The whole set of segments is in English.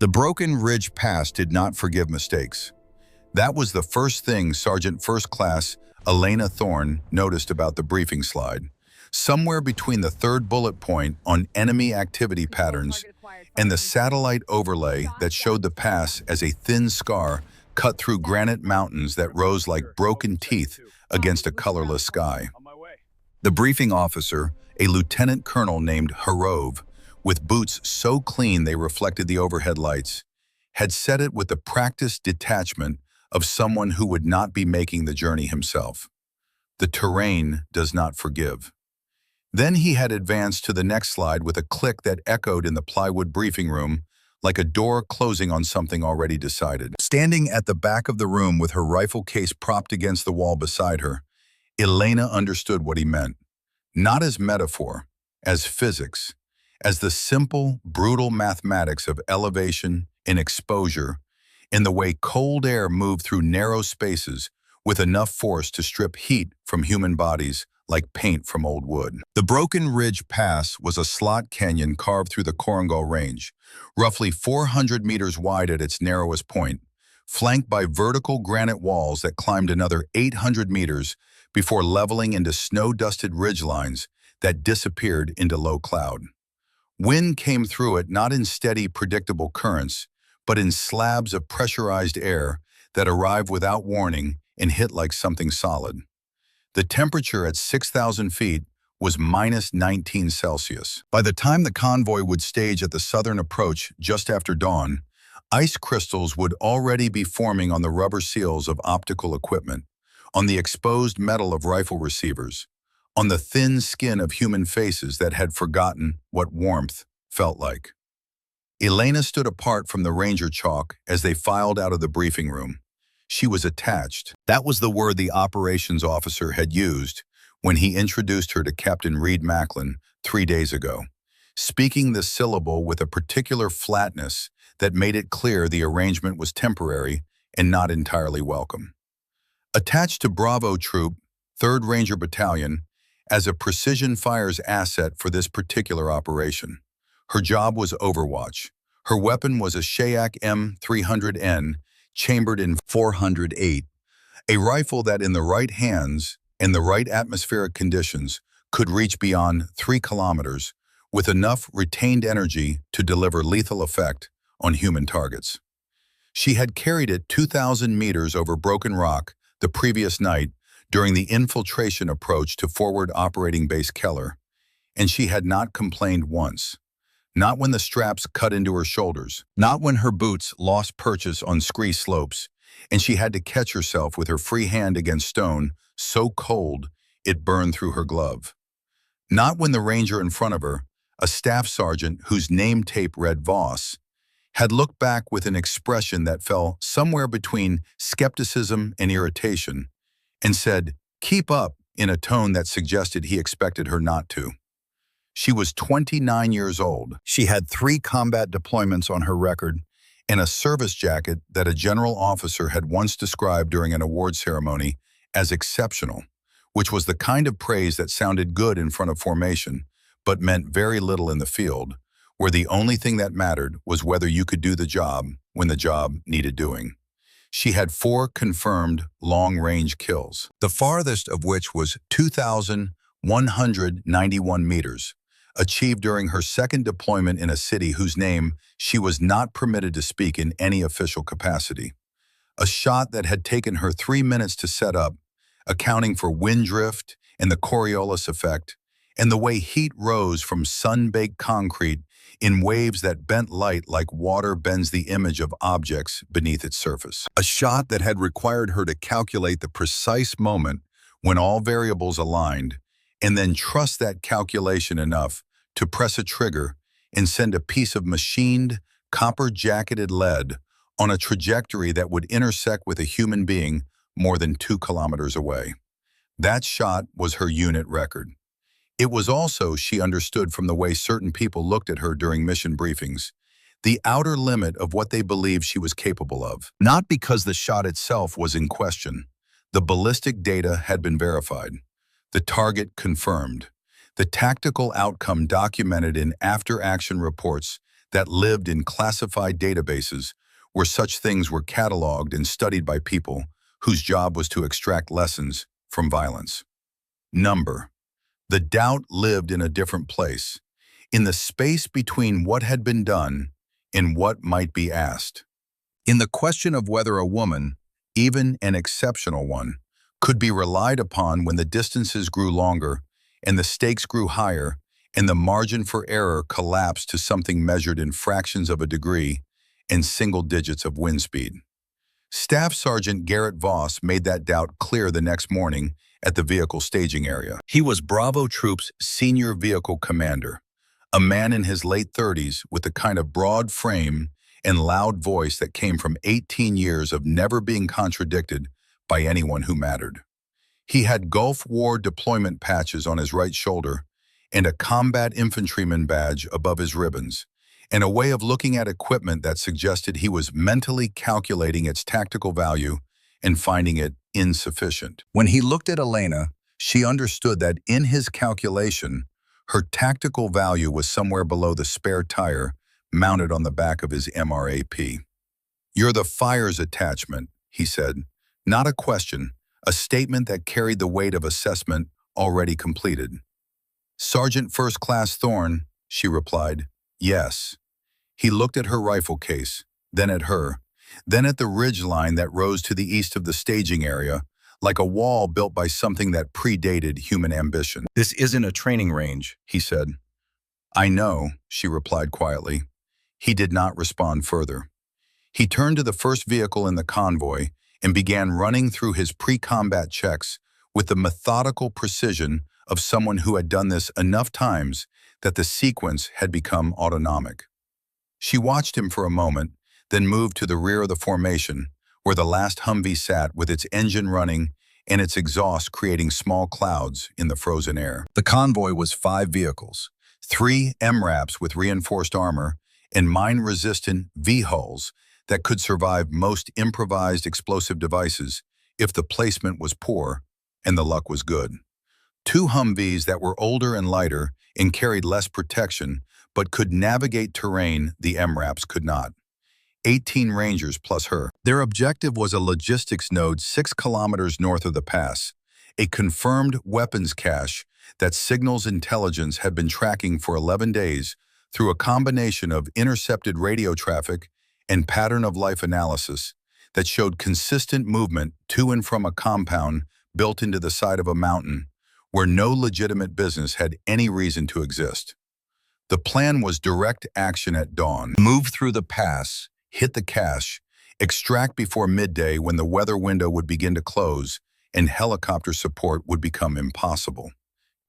The Broken Ridge Pass did not forgive mistakes. That was the first thing Sergeant First Class Elena Thorne noticed about the briefing slide. Somewhere between the third bullet point on enemy activity patterns and the satellite overlay that showed the pass as a thin scar cut through granite mountains that rose like broken teeth against a colorless sky. The briefing officer, a lieutenant colonel named Harov, with boots so clean they reflected the overhead lights, had said it with the practiced detachment of someone who would not be making the journey himself. The terrain does not forgive. Then he had advanced to the next slide with a click that echoed in the plywood briefing room like a door closing on something already decided. Standing at the back of the room with her rifle case propped against the wall beside her, Elena understood what he meant, not as metaphor, as physics, as the simple, brutal mathematics of elevation and exposure, in the way cold air moved through narrow spaces with enough force to strip heat from human bodies like paint from old wood. The Broken Ridge Pass was a slot canyon carved through the Korengal Range, roughly 400 meters wide at its narrowest point, flanked by vertical granite walls that climbed another 800 meters before leveling into snow-dusted ridgelines that disappeared into low cloud. Wind came through it not in steady, predictable currents, but in slabs of pressurized air that arrived without warning and hit like something solid. The temperature at 6,000 feet was minus 19 Celsius. By the time the convoy would stage at the southern approach just after dawn, ice crystals would already be forming on the rubber seals of optical equipment, on the exposed metal of rifle receivers, on the thin skin of human faces that had forgotten what warmth felt like. Elena stood apart from the ranger chalk as they filed out of the briefing room. She was attached. That was the word the operations officer had used when he introduced her to Captain Reed Macklin 3 days ago, speaking the syllable with a particular flatness that made it clear the arrangement was temporary and not entirely welcome. Attached to Bravo Troop, 3rd Ranger Battalion, as a precision fires asset for this particular operation. Her job was overwatch. Her weapon was a Shayak M300N chambered in 408, a rifle that in the right hands and the right atmospheric conditions could reach beyond 3 kilometers with enough retained energy to deliver lethal effect on human targets. She had carried it 2,000 meters over broken rock the previous night during the infiltration approach to Forward Operating Base Keller, and she had not complained once. Not when the straps cut into her shoulders, not when her boots lost purchase on scree slopes, and she had to catch herself with her free hand against stone so cold it burned through her glove. Not when the ranger in front of her, a staff sergeant whose name tape read Voss, had looked back with an expression that fell somewhere between skepticism and irritation, and said, "Keep up," in a tone that suggested he expected her not to. She was 29 years old. She had 3 combat deployments on her record and a service jacket that a general officer had once described during an award ceremony as exceptional, which was the kind of praise that sounded good in front of formation, but meant very little in the field, where the only thing that mattered was whether you could do the job when the job needed doing. She had 4 confirmed long-range kills, the farthest of which was 2,191 meters, achieved during her second deployment in a city whose name she was not permitted to speak in any official capacity. A shot that had taken her 3 minutes to set up, accounting for wind drift and the Coriolis effect, and the way heat rose from sun-baked concrete in waves that bent light like water bends the image of objects beneath its surface. A shot that had required her to calculate the precise moment when all variables aligned, and then trust that calculation enough to press a trigger and send a piece of machined, copper-jacketed lead on a trajectory that would intersect with a human being more than 2 kilometers away. That shot was her unit record. It was also, she understood from the way certain people looked at her during mission briefings, the outer limit of what they believed she was capable of. Not because the shot itself was in question. The ballistic data had been verified. The target confirmed. The tactical outcome documented in after-action reports that lived in classified databases where such things were cataloged and studied by people whose job was to extract lessons from violence. Number. The doubt lived in a different place, in the space between what had been done and what might be asked. In the question of whether a woman, even an exceptional one, could be relied upon when the distances grew longer and the stakes grew higher and the margin for error collapsed to something measured in fractions of a degree and single digits of wind speed. Staff Sergeant Garrett Voss made that doubt clear the next morning at the vehicle staging area. He was Bravo Troop's senior vehicle commander, a man in his late 30s with the kind of broad frame and loud voice that came from 18 years of never being contradicted by anyone who mattered. He had Gulf War deployment patches on his right shoulder and a combat infantryman badge above his ribbons, and a way of looking at equipment that suggested he was mentally calculating its tactical value and finding it insufficient. When he looked at Elena, she understood that in his calculation, her tactical value was somewhere below the spare tire mounted on the back of his MRAP. "You're the fires attachment," he said. Not a question, a statement that carried the weight of assessment already completed. "Sergeant First Class Thorne," she replied. "Yes." He looked at her rifle case, then at her, then at the ridge line that rose to the east of the staging area, like a wall built by something that predated human ambition. "This isn't a training range," he said. "I know," she replied quietly. He did not respond further. He turned to the first vehicle in the convoy and began running through his pre-combat checks with the methodical precision of someone who had done this enough times that the sequence had become autonomic. She watched him for a moment, then moved to the rear of the formation, where the last Humvee sat with its engine running and its exhaust creating small clouds in the frozen air. The convoy was 5 vehicles, 3 MRAPs with reinforced armor and mine-resistant V-hulls that could survive most improvised explosive devices if the placement was poor and the luck was good. 2 Humvees that were older and lighter and carried less protection but could navigate terrain the MRAPs could not. 18 Rangers plus her. Their objective was a logistics node 6 kilometers north of the pass, a confirmed weapons cache that Signals Intelligence had been tracking for 11 days through a combination of intercepted radio traffic and pattern of life analysis that showed consistent movement to and from a compound built into the side of a mountain where no legitimate business had any reason to exist. The plan was direct action at dawn. Move through the pass, hit the cache, extract before midday when the weather window would begin to close and helicopter support would become impossible.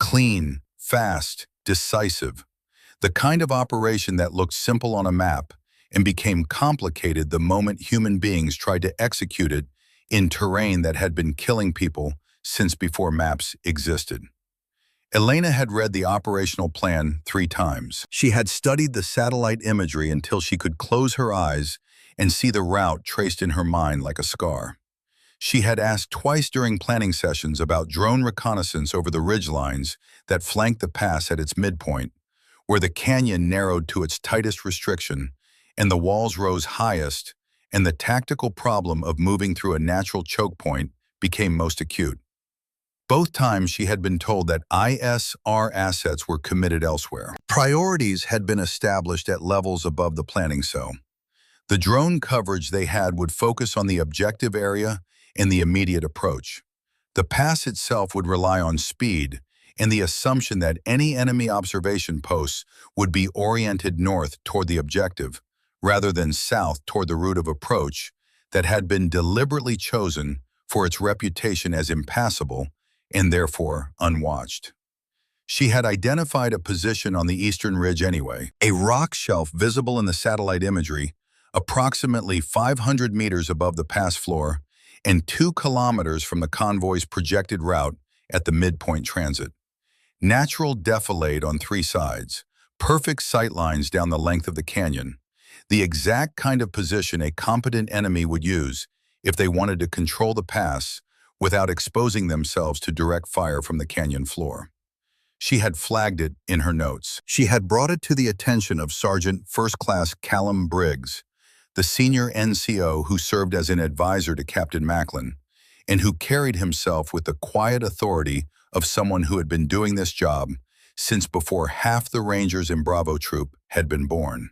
Clean, fast, decisive. The kind of operation that looked simple on a map and became complicated the moment human beings tried to execute it in terrain that had been killing people since before maps existed. Elena had read the operational plan 3 times. She had studied the satellite imagery until she could close her eyes and see the route traced in her mind like a scar. She had asked twice during planning sessions about drone reconnaissance over the ridgelines that flanked the pass at its midpoint, where the canyon narrowed to its tightest restriction and the walls rose highest, and the tactical problem of moving through a natural choke point became most acute. Both times she had been told that ISR assets were committed elsewhere. Priorities had been established at levels above the planning zone. The drone coverage they had would focus on the objective area and the immediate approach. The pass itself would rely on speed and the assumption that any enemy observation posts would be oriented north toward the objective, rather than south toward the route of approach that had been deliberately chosen for its reputation as impassable and therefore unwatched. She had identified a position on the eastern ridge anyway, a rock shelf visible in the satellite imagery, approximately 500 meters above the pass floor and 2 kilometers from the convoy's projected route at the midpoint transit. Natural defilade on 3 sides, perfect sightlines down the length of the canyon, the exact kind of position a competent enemy would use if they wanted to control the pass without exposing themselves to direct fire from the canyon floor. She had flagged it in her notes. She had brought it to the attention of Sergeant First Class Callum Briggs, the senior NCO who served as an advisor to Captain Macklin, and who carried himself with the quiet authority of someone who had been doing this job since before half the Rangers in Bravo Troop had been born.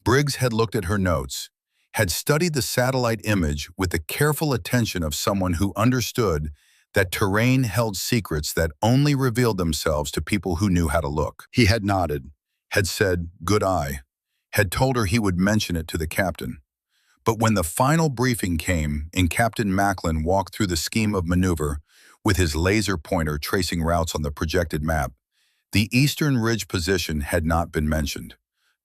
Briggs had looked at her notes, had studied the satellite image with the careful attention of someone who understood that terrain held secrets that only revealed themselves to people who knew how to look. He had nodded, had said, "Good eye," had told her he would mention it to the captain. But when the final briefing came and Captain Macklin walked through the scheme of maneuver with his laser pointer tracing routes on the projected map, the Eastern Ridge position had not been mentioned.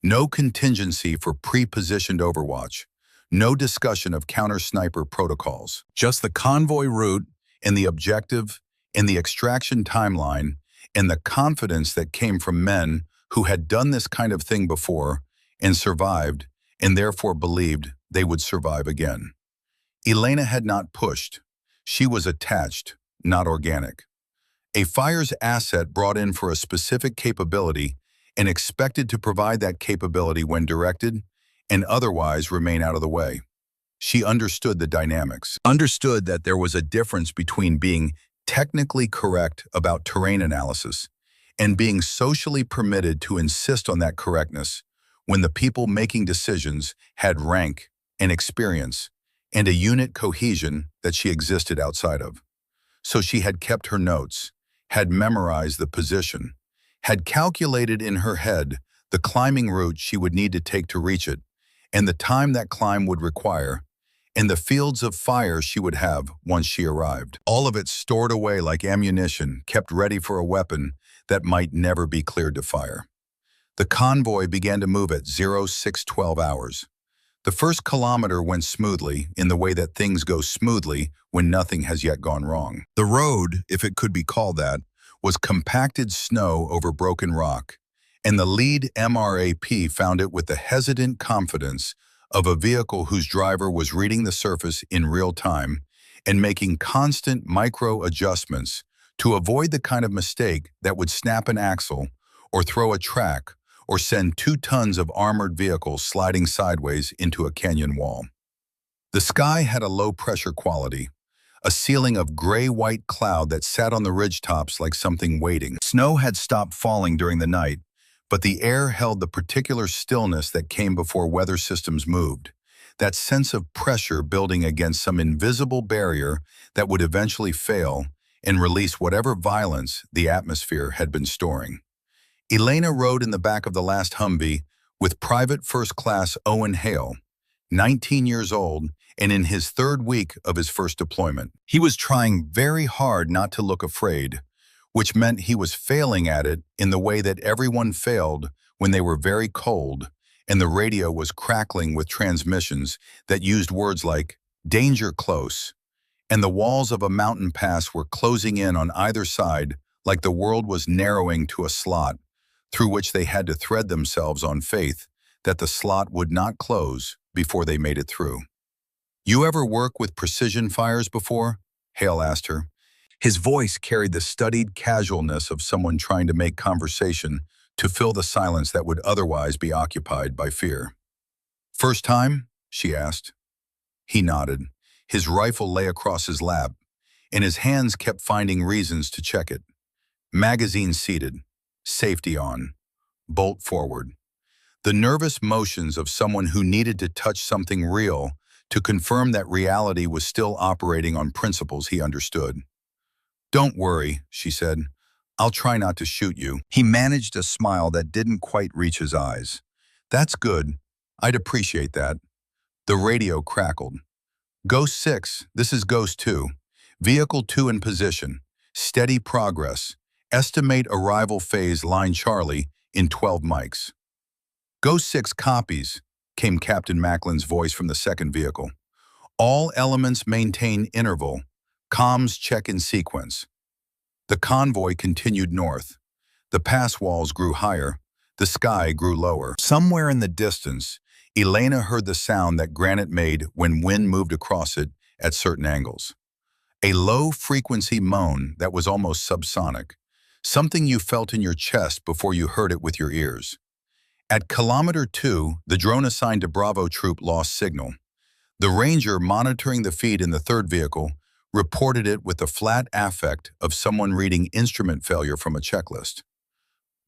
No contingency for pre-positioned overwatch, no discussion of counter-sniper protocols, just the convoy route and the objective and the extraction timeline and the confidence that came from men who had done this kind of thing before and survived and therefore believed they would survive again. Elena had not pushed. She was attached, not organic. A fire's asset brought in for a specific capability and expected to provide that capability when directed and otherwise remain out of the way. She understood the dynamics, understood that there was a difference between being technically correct about terrain analysis and being socially permitted to insist on that correctness when the people making decisions had rank and experience and a unit cohesion that she existed outside of. So she had kept her notes, had memorized the position, had calculated in her head the climbing route she would need to take to reach it, and the time that climb would require, and the fields of fire she would have once she arrived. All of it stored away like ammunition, kept ready for a weapon that might never be cleared to fire. The convoy began to move at 0612 hours. The first kilometer went smoothly in the way that things go smoothly when nothing has yet gone wrong. The road, if it could be called that, was compacted snow over broken rock, and the lead MRAP found it with the hesitant confidence of a vehicle whose driver was reading the surface in real time and making constant micro-adjustments to avoid the kind of mistake that would snap an axle or throw a track or send 2 tons of armored vehicles sliding sideways into a canyon wall. The sky had a low-pressure quality, a ceiling of gray-white cloud that sat on the ridgetops like something waiting. Snow had stopped falling during the night, but the air held the particular stillness that came before weather systems moved, that sense of pressure building against some invisible barrier that would eventually fail and release whatever violence the atmosphere had been storing. Elena rode in the back of the last Humvee with Private First Class Owen Hale, 19 years old and in his 3rd week of his first deployment. He was trying very hard not to look afraid, which meant he was failing at it in the way that everyone failed when they were very cold and the radio was crackling with transmissions that used words like "danger close," and the walls of a mountain pass were closing in on either side like the world was narrowing to a slot through which they had to thread themselves on faith that the slot would not close before they made it through. "You ever work with precision fires before?" Hale asked her. His voice carried the studied casualness of someone trying to make conversation to fill the silence that would otherwise be occupied by fear. "First time?" she asked. He nodded. His rifle lay across his lap, and his hands kept finding reasons to check it. Magazine seated, safety on, bolt forward. The nervous motions of someone who needed to touch something real to confirm that reality was still operating on principles he understood. "Don't worry," she said. "I'll try not to shoot you." He managed a smile that didn't quite reach his eyes. "That's good. I'd appreciate that." The radio crackled. "Ghost 6, this is Ghost 2. Vehicle 2 in position. Steady progress. Estimate arrival phase line Charlie in 12 mics." "Ghost 6 copies," came Captain Macklin's voice from the second vehicle. "All elements maintain interval. Comms check in sequence." The convoy continued north. The pass walls grew higher. The sky grew lower. Somewhere in the distance, Elena heard the sound that granite made when wind moved across it at certain angles. A low-frequency moan that was almost subsonic, something you felt in your chest before you heard it with your ears. At kilometer 2, the drone assigned to Bravo Troop lost signal. The ranger monitoring the feed in the third vehicle reported it with the flat affect of someone reading instrument failure from a checklist.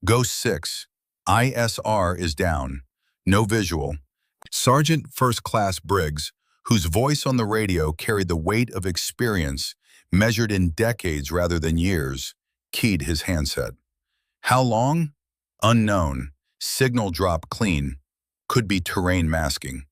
Ghost 6, ISR is down. No visual. Sergeant First Class Briggs, whose voice on the radio carried the weight of experience measured in decades rather than years, keyed his handset. How long? Unknown. Signal drop clean. Could be terrain masking.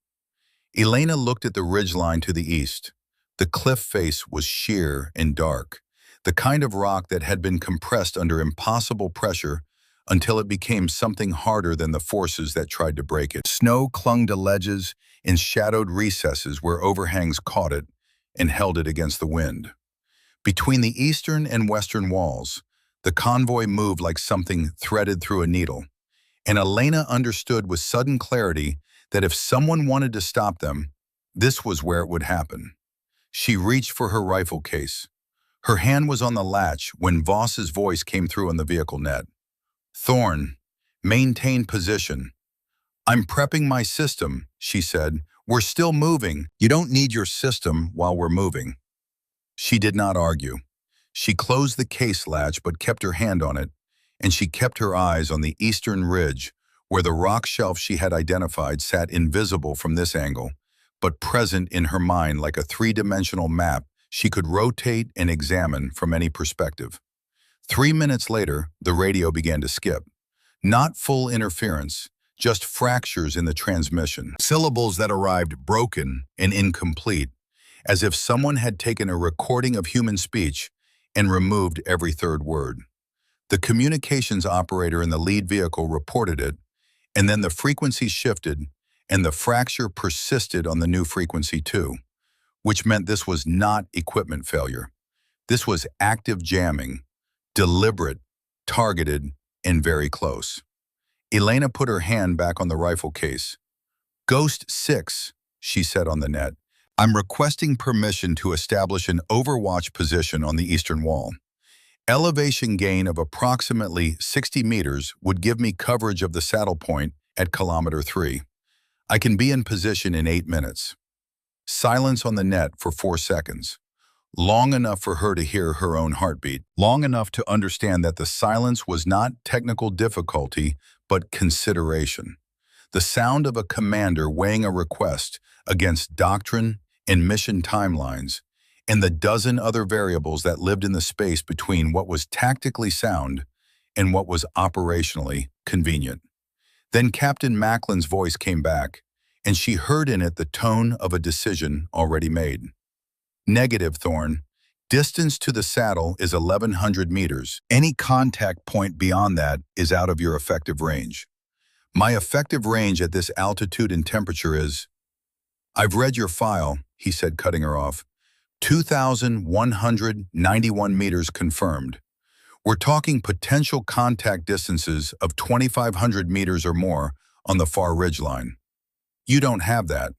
Elena looked at the ridgeline to the east. The cliff face was sheer and dark, the kind of rock that had been compressed under impossible pressure until it became something harder than the forces that tried to break it. Snow clung to ledges in shadowed recesses where overhangs caught it and held it against the wind. Between the eastern and western walls, the convoy moved like something threaded through a needle, and Elena understood with sudden clarity that if someone wanted to stop them, this was where it would happen. She reached for her rifle case. Her hand was on the latch when Voss's voice came through on the vehicle net. Thorne, maintain position. I'm prepping my system, she said. We're still moving. You don't need your system while we're moving. She did not argue. She closed the case latch but kept her hand on it, and she kept her eyes on the eastern ridge where the rock shelf she had identified sat invisible from this angle, but present in her mind like a three-dimensional map she could rotate and examine from any perspective. 3 minutes later, the radio began to skip. Not full interference, just fractures in the transmission. Syllables that arrived broken and incomplete, as if someone had taken a recording of human speech and removed every third word. The communications operator in the lead vehicle reported it, and then the frequency shifted, and the fracture persisted on the new frequency too, which meant this was not equipment failure. This was active jamming, deliberate, targeted, and very close. Elena put her hand back on the rifle case. Ghost 6, she said on the net. I'm requesting permission to establish an overwatch position on the eastern wall. Elevation gain of approximately 60 meters would give me coverage of the saddle point at kilometer 3. I can be in position in 8 minutes. Silence on the net for 4 seconds. Long enough for her to hear her own heartbeat. Long enough to understand that the silence was not technical difficulty, but consideration. The sound of a commander weighing a request against doctrine and mission timelines, and the dozen other variables that lived in the space between what was tactically sound and what was operationally convenient. Then Captain Macklin's voice came back, and she heard in it the tone of a decision already made. Negative, Thorne. Distance to the saddle is 1,100 meters. Any contact point beyond that is out of your effective range. My effective range at this altitude and temperature is... I've read your file, he said, cutting her off. 2,191 meters confirmed. We're talking potential contact distances of 2,500 meters or more on the far ridgeline. You don't have that.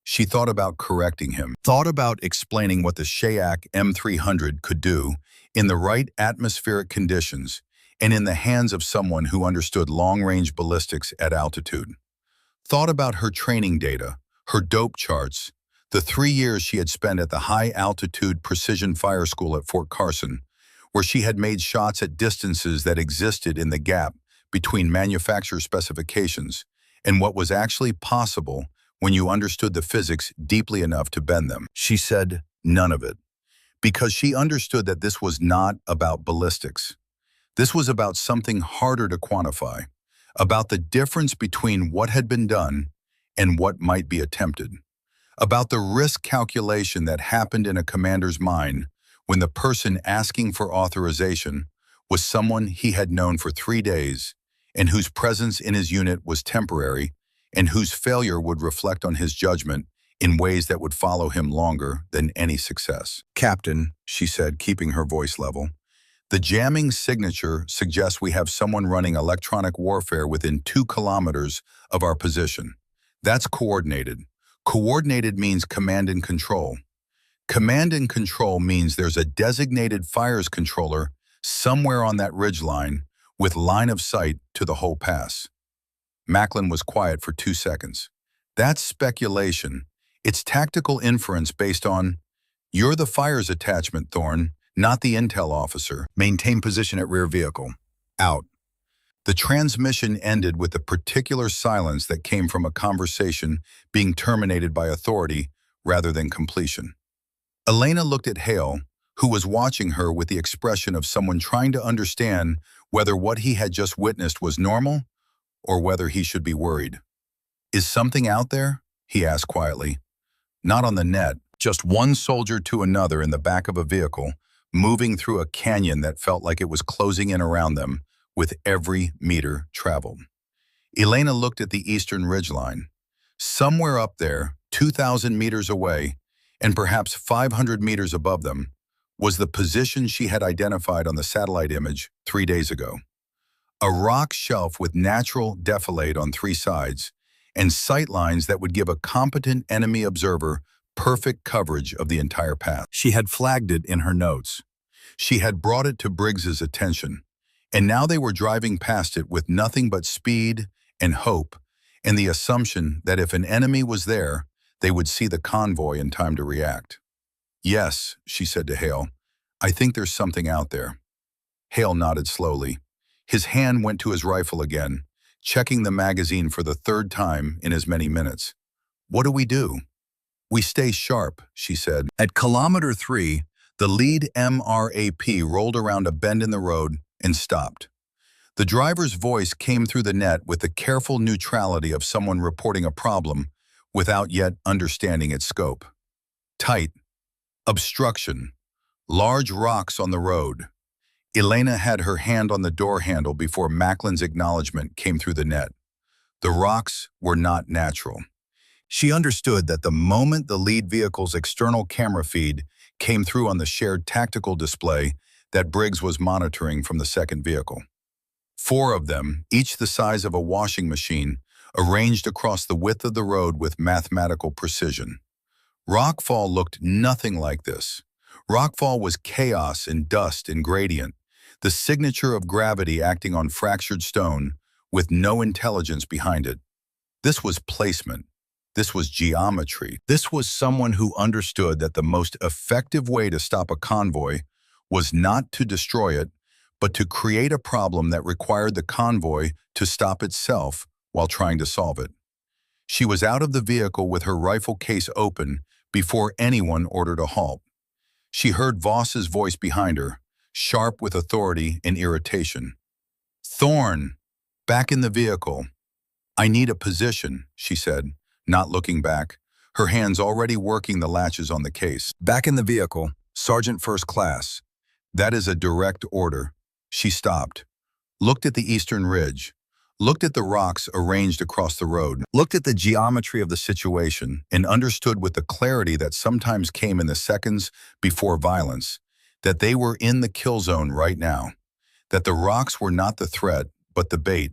She thought about correcting him, thought about explaining what the Shayak M300 could do in the right atmospheric conditions and in the hands of someone who understood long-range ballistics at altitude. Thought about her training data, her dope charts, the 3 years she had spent at the high-altitude precision fire school at Fort Carson, where she had made shots at distances that existed in the gap between manufacturer specifications and what was actually possible when you understood the physics deeply enough to bend them. She said none of it, because she understood that this was not about ballistics. This was about something harder to quantify, about the difference between what had been done and what might be attempted, about the risk calculation that happened in a commander's mind when the person asking for authorization was someone he had known for 3 days and whose presence in his unit was temporary and whose failure would reflect on his judgment in ways that would follow him longer than any success. Captain, she said, keeping her voice level, the jamming signature suggests we have someone running electronic warfare within 2 kilometers of our position. That's coordinated. Coordinated means command and control. Command and control means there's a designated fires controller somewhere on that ridgeline, with line of sight to the whole pass. Macklin was quiet for 2 seconds. That's speculation. It's tactical inference based on, "You're the fire's attachment, Thorne, not the intel officer. Maintain position at rear vehicle. Out." The transmission ended with a particular silence that came from a conversation being terminated by authority rather than completion. Elena looked at Hale, who was watching her with the expression of someone trying to understand whether what he had just witnessed was normal or whether he should be worried. "Is something out there?" he asked quietly. "Not on the net, just one soldier to another in the back of a vehicle, moving through a canyon that felt like it was closing in around them with every meter traveled." Elena looked at the eastern ridgeline. Somewhere up there, 2,000 meters away, and perhaps 500 meters above them, was the position she had identified on the satellite image 3 days ago. A rock shelf with natural defilade on 3 sides, and sight lines that would give a competent enemy observer perfect coverage of the entire path. She had flagged it in her notes. She had brought it to Briggs's attention, and now they were driving past it with nothing but speed and hope, and the assumption that if an enemy was there, they would see the convoy in time to react. "Yes," she said to Hale, "I think there's something out there." Hale nodded slowly. His hand went to his rifle again, checking the magazine for the 3rd time in as many minutes. "What do we do?" "We stay sharp," she said. At kilometer 3, the lead MRAP rolled around a bend in the road and stopped. The driver's voice came through the net with the careful neutrality of someone reporting a problem without yet understanding its scope. "Tight. Obstruction. Large rocks on the road." Elena had her hand on the door handle before Macklin's acknowledgement came through the net. The rocks were not natural. She understood that the moment the lead vehicle's external camera feed came through on the shared tactical display that Briggs was monitoring from the second vehicle. 4 of them, each the size of a washing machine, arranged across the width of the road with mathematical precision. Rockfall looked nothing like this. Rockfall was chaos and dust and gradient, the signature of gravity acting on fractured stone with no intelligence behind it. This was placement. This was geometry. This was someone who understood that the most effective way to stop a convoy was not to destroy it, but to create a problem that required the convoy to stop itself while trying to solve it. She was out of the vehicle with her rifle case open before anyone ordered a halt. She heard Voss's voice behind her, sharp with authority and irritation. "Thorne, back in the vehicle." "I need a position," she said, not looking back, her hands already working the latches on the case. "Back in the vehicle, Sergeant First Class." "That is a direct order." She stopped, looked at the eastern ridge, looked at the rocks arranged across the road, looked at the geometry of the situation, and understood with the clarity that sometimes came in the seconds before violence that they were in the kill zone right now, that the rocks were not the threat, but the bait,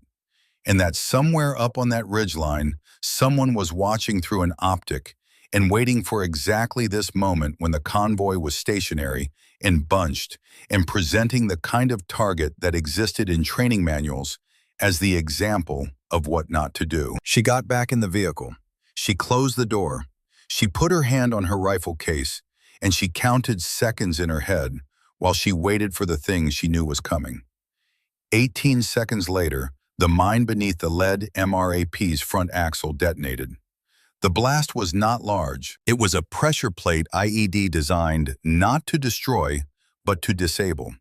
and that somewhere up on that ridgeline, someone was watching through an optic and waiting for exactly this moment when the convoy was stationary and bunched and presenting the kind of target that existed in training manuals as the example of what not to do. She got back in the vehicle. She closed the door. She put her hand on her rifle case, and she counted seconds in her head while she waited for the thing she knew was coming. 18 seconds later, the mine beneath the lead MRAP's front axle detonated. The blast was not large. It was a pressure plate IED designed not to destroy, but to disable,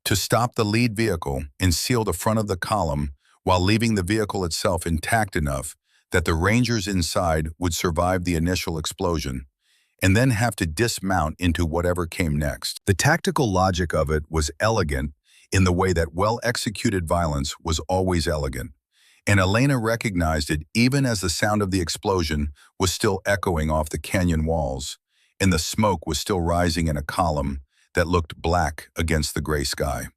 to stop the lead vehicle and seal the front of the column while leaving the vehicle itself intact enough that the Rangers inside would survive the initial explosion and then have to dismount into whatever came next. The tactical logic of it was elegant in the way that well-executed violence was always elegant, and Elena recognized it even as the sound of the explosion was still echoing off the canyon walls, and the smoke was still rising in a column that looked black against the gray sky.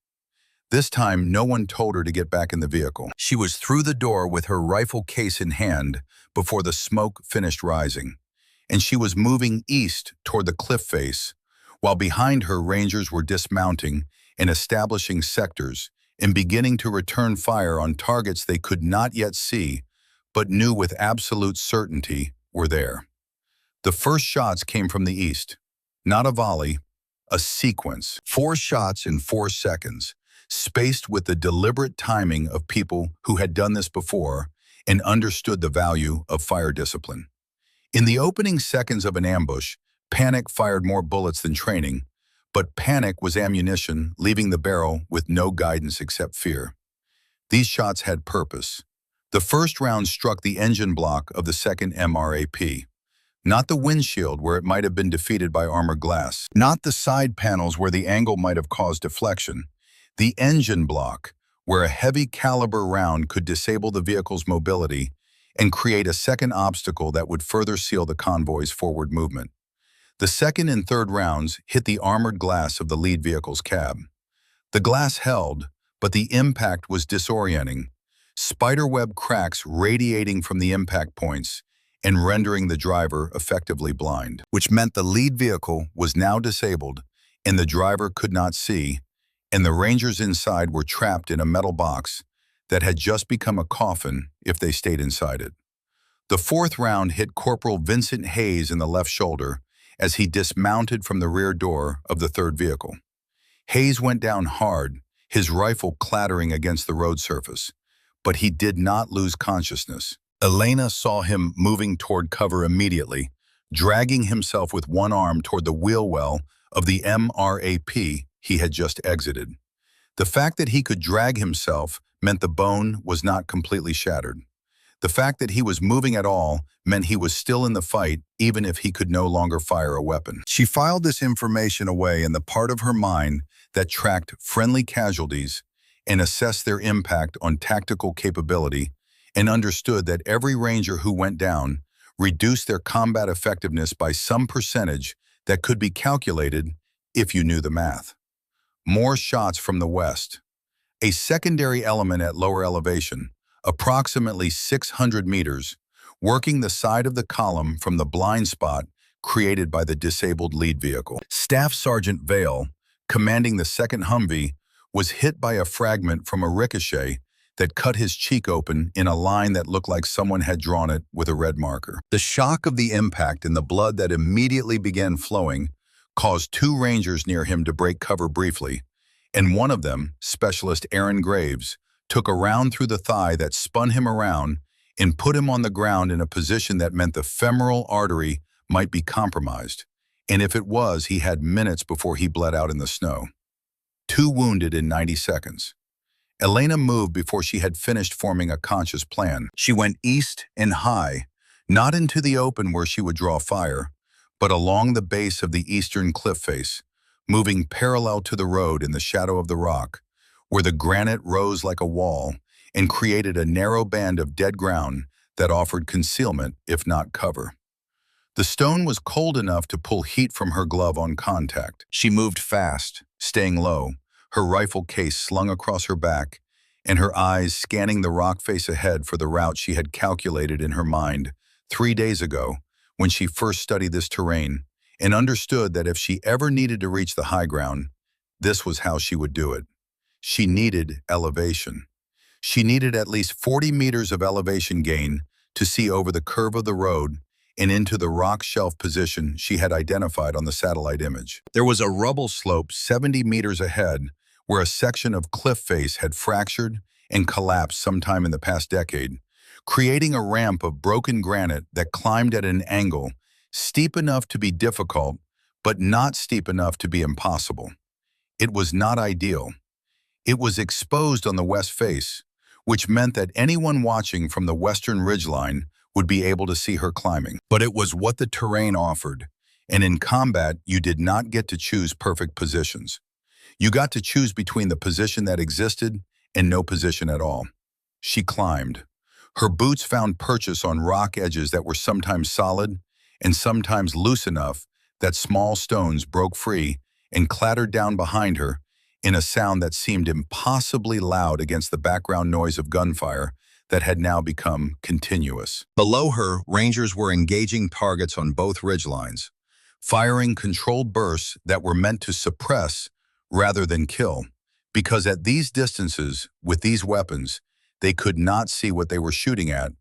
This time, no one told her to get back in the vehicle. She was through the door with her rifle case in hand before the smoke finished rising, and she was moving east toward the cliff face, while behind her Rangers were dismounting and establishing sectors, and beginning to return fire on targets they could not yet see, but knew with absolute certainty were there. The first shots came from the east. Not a volley, a sequence. 4 shots in 4 seconds, spaced with the deliberate timing of people who had done this before and understood the value of fire discipline. In the opening seconds of an ambush, panic fired more bullets than training, but panic was ammunition, leaving the barrel with no guidance except fear. These shots had purpose. The first round struck the engine block of the second MRAP. Not the windshield where it might have been defeated by armored glass. Not the side panels where the angle might have caused deflection. The engine block, where a heavy caliber round could disable the vehicle's mobility and create a second obstacle that would further seal the convoy's forward movement. The second and third rounds hit the armored glass of the lead vehicle's cab. The glass held, but the impact was disorienting. Spiderweb cracks radiating from the impact points and rendering the driver effectively blind, which meant the lead vehicle was now disabled and the driver could not see, and the Rangers inside were trapped in a metal box that had just become a coffin if they stayed inside it. The fourth round hit Corporal Vincent Hayes in the left shoulder as he dismounted from the rear door of the third vehicle. Hayes went down hard, his rifle clattering against the road surface, but he did not lose consciousness. Elena saw him moving toward cover immediately, dragging himself with one arm toward the wheel well of the MRAP he had just exited. The fact that he could drag himself meant the bone was not completely shattered. The fact that he was moving at all meant he was still in the fight, even if he could no longer fire a weapon. She filed this information away in the part of her mind that tracked friendly casualties and assessed their impact on tactical capability, and understood that every Ranger who went down reduced their combat effectiveness by some percentage that could be calculated if you knew the math. More shots from the west. A secondary element at lower elevation, approximately 600 meters, working the side of the column from the blind spot created by the disabled lead vehicle. Staff Sergeant Vale, commanding the second Humvee, was hit by a fragment from a ricochet that cut his cheek open in a line that looked like someone had drawn it with a red marker. The shock of the impact and the blood that immediately began flowing caused 2 Rangers near him to break cover briefly, and one of them, Specialist Aaron Graves, took a round through the thigh that spun him around and put him on the ground in a position that meant the femoral artery might be compromised, and if it was, he had minutes before he bled out in the snow. 2 wounded in 90 seconds. Elena moved before she had finished forming a conscious plan. She went east and high, not into the open where she would draw fire, but along the base of the eastern cliff face, moving parallel to the road in the shadow of the rock, where the granite rose like a wall and created a narrow band of dead ground that offered concealment, if not cover. The stone was cold enough to pull heat from her glove on contact. She moved fast, staying low, her rifle case slung across her back, and her eyes scanning the rock face ahead for the route she had calculated in her mind 3 days ago when she first studied this terrain and understood that if she ever needed to reach the high ground, this was how she would do it. She needed elevation. She needed at least 40 meters of elevation gain to see over the curve of the road and into the rock shelf position she had identified on the satellite image. There was a rubble slope 70 meters ahead where a section of cliff face had fractured and collapsed sometime in the past decade, creating a ramp of broken granite that climbed at an angle steep enough to be difficult, but not steep enough to be impossible. It was not ideal. It was exposed on the west face, which meant that anyone watching from the western ridgeline would be able to see her climbing. But it was what the terrain offered, and in combat, you did not get to choose perfect positions. You got to choose between the position that existed and no position at all. She climbed. Her boots found purchase on rock edges that were sometimes solid and sometimes loose enough that small stones broke free and clattered down behind her in a sound that seemed impossibly loud against the background noise of gunfire that had now become continuous. Below her, Rangers were engaging targets on both ridgelines, firing controlled bursts that were meant to suppress rather than kill. because at these distances, with these weapons, they could not see what they were shooting at,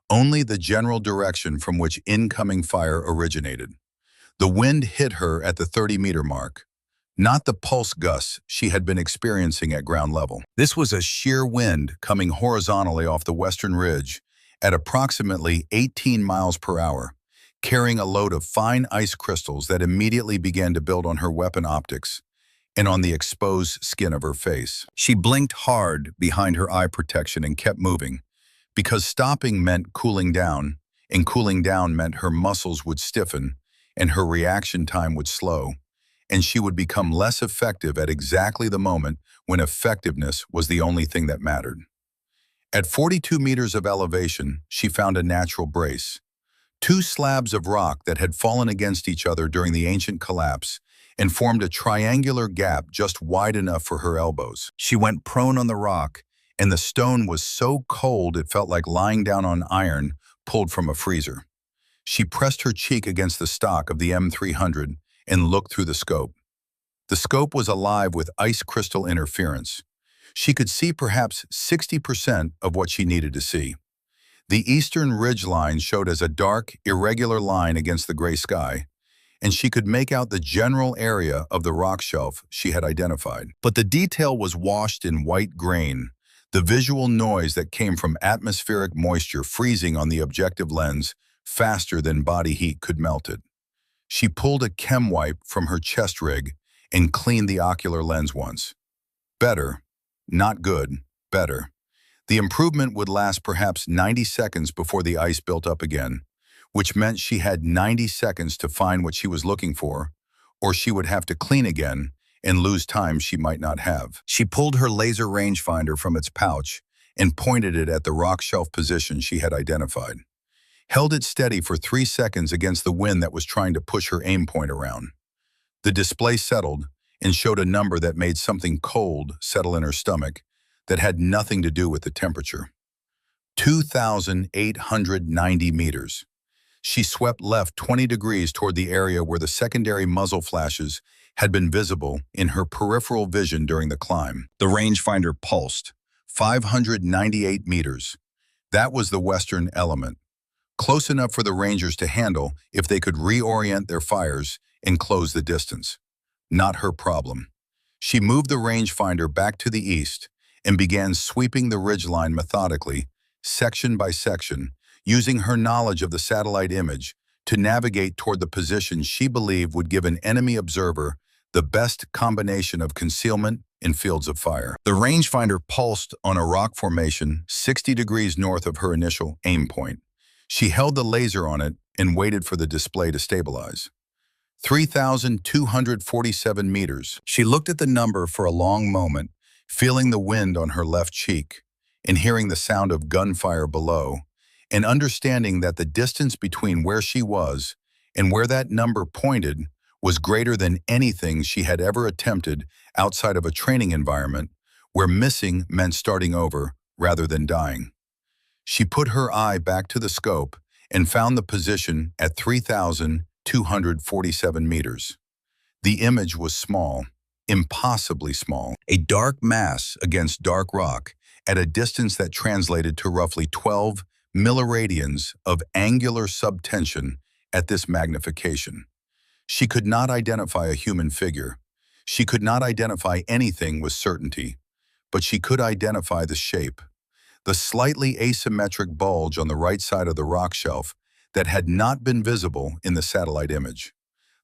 only the general direction from which incoming fire originated. The wind hit her at the 30-meter mark, not the pulse gusts she had been experiencing at ground level. This was a sheer wind coming horizontally off the western ridge at approximately 18 miles per hour, carrying a load of fine ice crystals that immediately began to build on her weapon optics and on the exposed skin of her face. She blinked hard behind her eye protection and kept moving, because stopping meant cooling down, and cooling down meant her muscles would stiffen and her reaction time would slow, and she would become less effective at exactly the moment when effectiveness was the only thing that mattered. At 42 meters of elevation, she found a natural brace. Two slabs of rock that had fallen against each other during the ancient collapse and formed a triangular gap just wide enough for her elbows. She went prone on the rock, and the stone was so cold it felt like lying down on iron pulled from a freezer. She pressed her cheek against the stock of the M300 and looked through the scope. The scope was alive with ice crystal interference. She could see perhaps 60% of what she needed to see. The eastern ridge line showed as a dark, irregular line against the gray sky, and she could make out the general area of the rock shelf she had identified. But the detail was washed in white grain, the visual noise that came from atmospheric moisture freezing on the objective lens faster than body heat could melt it. She pulled a chem wipe from her chest rig and cleaned the ocular lens once. Better. Not good. Better. The improvement would last perhaps 90 seconds before the ice built up again, which meant she had 90 seconds to find what she was looking for, or she would have to clean again and lose time she might not have. She pulled her laser rangefinder from its pouch and pointed it at the rock shelf position she had identified. Held it steady for 3 seconds against the wind that was trying to push her aim point around. The display settled and showed a number that made something cold settle in her stomach that had nothing to do with the temperature. 2,890 meters. She swept left 20 degrees toward the area where the secondary muzzle flashes had been visible in her peripheral vision during the climb. The rangefinder pulsed. 598 meters. That was the western element. Close enough for the Rangers to handle if they could reorient their fires and close the distance. Not her problem. She moved the rangefinder back to the east and began sweeping the ridgeline methodically, section by section, using her knowledge of the satellite image to navigate toward the position she believed would give an enemy observer the best combination of concealment in fields of fire. The rangefinder pulsed on a rock formation 60 degrees north of her initial aim point. She held the laser on it and waited for the display to stabilize. 3,247 meters. She looked at the number for a long moment, feeling the wind on her left cheek and hearing the sound of gunfire below, and understanding that the distance between where she was and where that number pointed was greater than anything she had ever attempted outside of a training environment where missing meant starting over rather than dying. She put her eye back to the scope and found the position at 3,247 meters. The image was small, impossibly small, a dark mass against dark rock at a distance that translated to roughly 12 milliradians of angular subtension at this magnification. She could not identify a human figure. She could not identify anything with certainty, but she could identify the shape. The slightly asymmetric bulge on the right side of the rock shelf that had not been visible in the satellite image.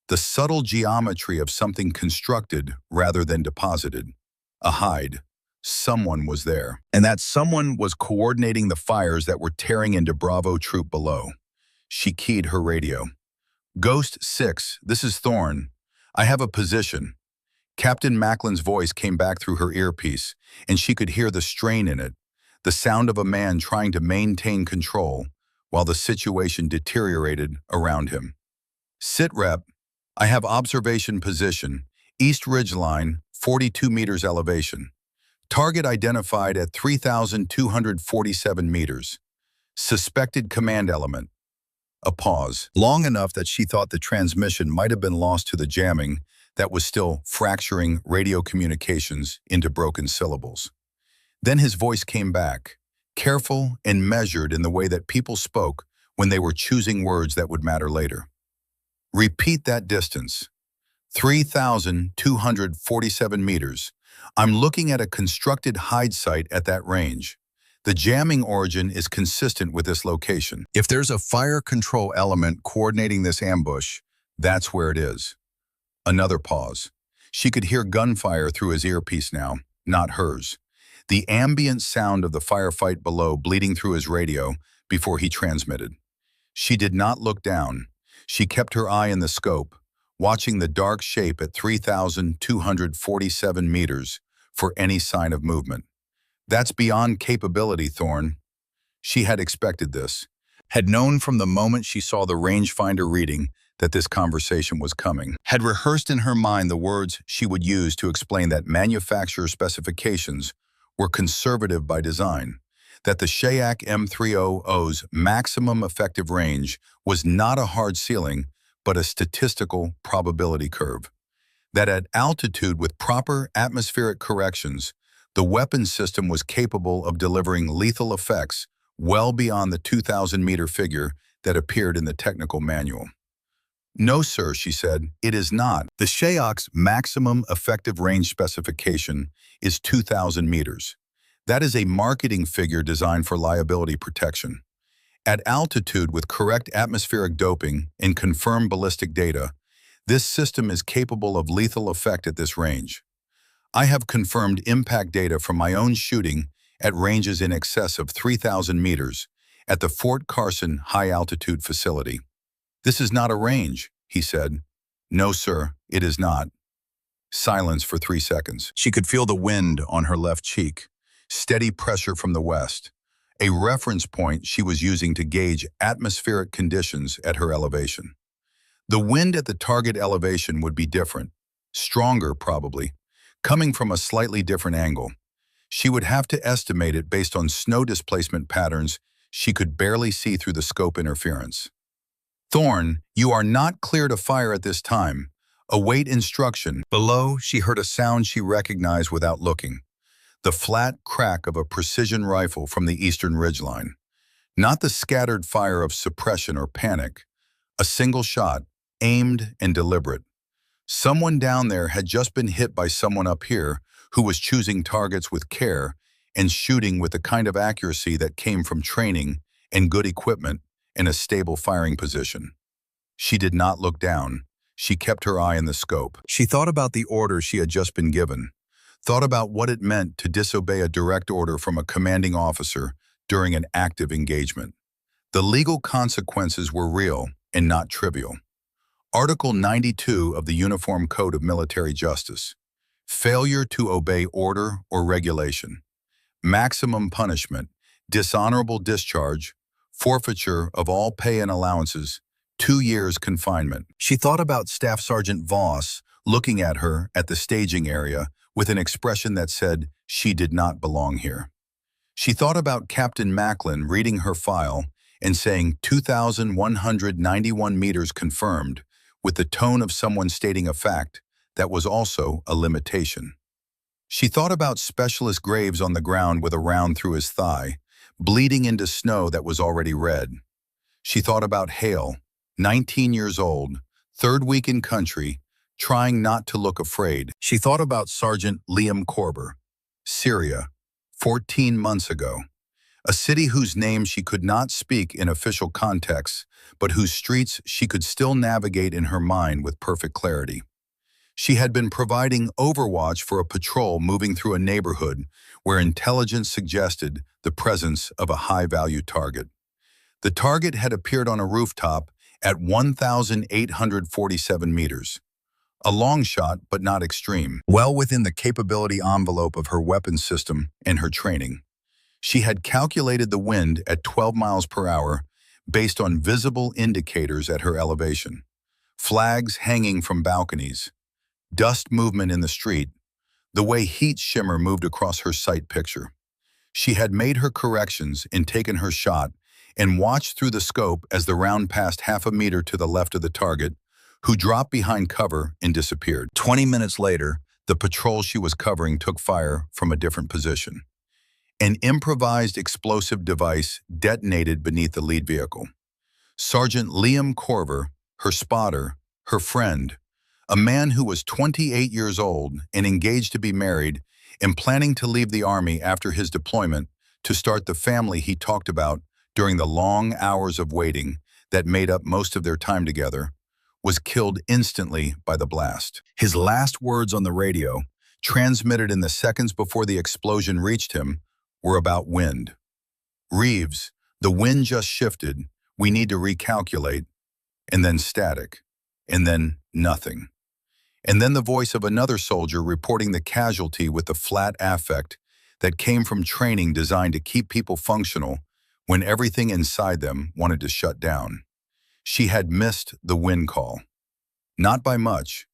The subtle geometry of something constructed rather than deposited. A hide. Someone was there. And that someone was coordinating the fires that were tearing into Bravo troop below. She keyed her radio. Ghost 6, this is Thorne. I have a position. Captain Macklin's voice came back through her earpiece, and she could hear the strain in it, the sound of a man trying to maintain control while the situation deteriorated around him. Sit rep, I have observation position, East Ridge Line, 42 meters elevation. Target identified at 3,247 meters. Suspected command element. A pause, long enough that she thought the transmission might have been lost to the jamming, that was still fracturing radio communications into broken syllables. Then his voice came back, careful and measured in the way that people spoke when they were choosing words that would matter later. Repeat that distance. 3,247 meters. I'm looking at a constructed hide site at that range. The jamming origin is consistent with this location. If there's a fire control element coordinating this ambush, that's where it is. Another pause. She could hear gunfire through his earpiece now, not hers. The ambient sound of the firefight below bleeding through his radio before he transmitted. She did not look down. She kept her eye in the scope, watching the dark shape at 3,247 meters for any sign of movement. That's beyond capability, Thorne. She had expected this, had known from the moment she saw the rangefinder reading that this conversation was coming, had rehearsed in her mind the words she would use to explain that manufacturer specifications were conservative by design, that the Shayak M300's maximum effective range was not a hard ceiling, but a statistical probability curve, that at altitude with proper atmospheric corrections, the weapon system was capable of delivering lethal effects well beyond the 2,000-meter figure that appeared in the technical manual. No, sir, she said, it is not. The Shayak's maximum effective range specification is 2,000 meters. That is a marketing figure designed for liability protection. At altitude with correct atmospheric doping and confirmed ballistic data, this system is capable of lethal effect at this range. I have confirmed impact data from my own shooting at ranges in excess of 3,000 meters at the Fort Carson high-altitude facility. This is not a range, he said. No, sir, it is not. Silence for 3 seconds. She could feel the wind on her left cheek, steady pressure from the west, a reference point she was using to gauge atmospheric conditions at her elevation. The wind at the target elevation would be different, stronger probably, coming from a slightly different angle. She would have to estimate it based on snow displacement patterns she could barely see through the scope interference. Thorne, you are not clear to fire at this time. Await instruction. Below, she heard a sound she recognized without looking. The flat crack of a precision rifle from the eastern ridgeline. Not the scattered fire of suppression or panic. A single shot, aimed and deliberate. Someone down there had just been hit by someone up here who was choosing targets with care and shooting with the kind of accuracy that came from training and good equipment in a stable firing position. She did not look down. She kept her eye in the scope. She thought about the order she had just been given, thought about what it meant to disobey a direct order from a commanding officer during an active engagement. The legal consequences were real and not trivial. Article 92 of the Uniform Code of Military Justice. Failure to obey order or regulation. Maximum punishment, dishonorable discharge, forfeiture of all pay and allowances, 2 years confinement. She thought about Staff Sergeant Voss looking at her at the staging area with an expression that said she did not belong here. She thought about Captain Macklin reading her file and saying 2,191 meters confirmed, with the tone of someone stating a fact that was also a limitation. She thought about Specialist Graves on the ground with a round through his thigh, bleeding into snow that was already red. She thought about Hale, 19 years old, third week in country, trying not to look afraid. She thought about Sergeant Liam Korber, Syria, 14 months ago, a city whose name she could not speak in official contexts, but whose streets she could still navigate in her mind with perfect clarity. She had been providing overwatch for a patrol moving through a neighborhood where intelligence suggested the presence of a high-value target. The target had appeared on a rooftop at 1,847 meters. A long shot, but not extreme, well within the capability envelope of her weapon system and her training. She had calculated the wind at 12 miles per hour based on visible indicators at her elevation. Flags hanging from balconies, dust movement in the street, the way heat shimmer moved across her sight picture. She had made her corrections and taken her shot and watched through the scope as the round passed half a meter to the left of the target, who dropped behind cover and disappeared. 20 minutes later, the patrol she was covering took fire from a different position. An improvised explosive device detonated beneath the lead vehicle. Sergeant Liam Corver, her spotter, her friend, a man who was 28 years old and engaged to be married and planning to leave the Army after his deployment to start the family he talked about during the long hours of waiting that made up most of their time together, was killed instantly by the blast. His last words on the radio, transmitted in the seconds before the explosion reached him, were about wind. "Reeves, the wind just shifted. We need to recalculate." And then static. And then nothing. And then the voice of another soldier reporting the casualty with the flat affect that came from training designed to keep people functional when everything inside them wanted to shut down. She had missed the wind call. Not by much.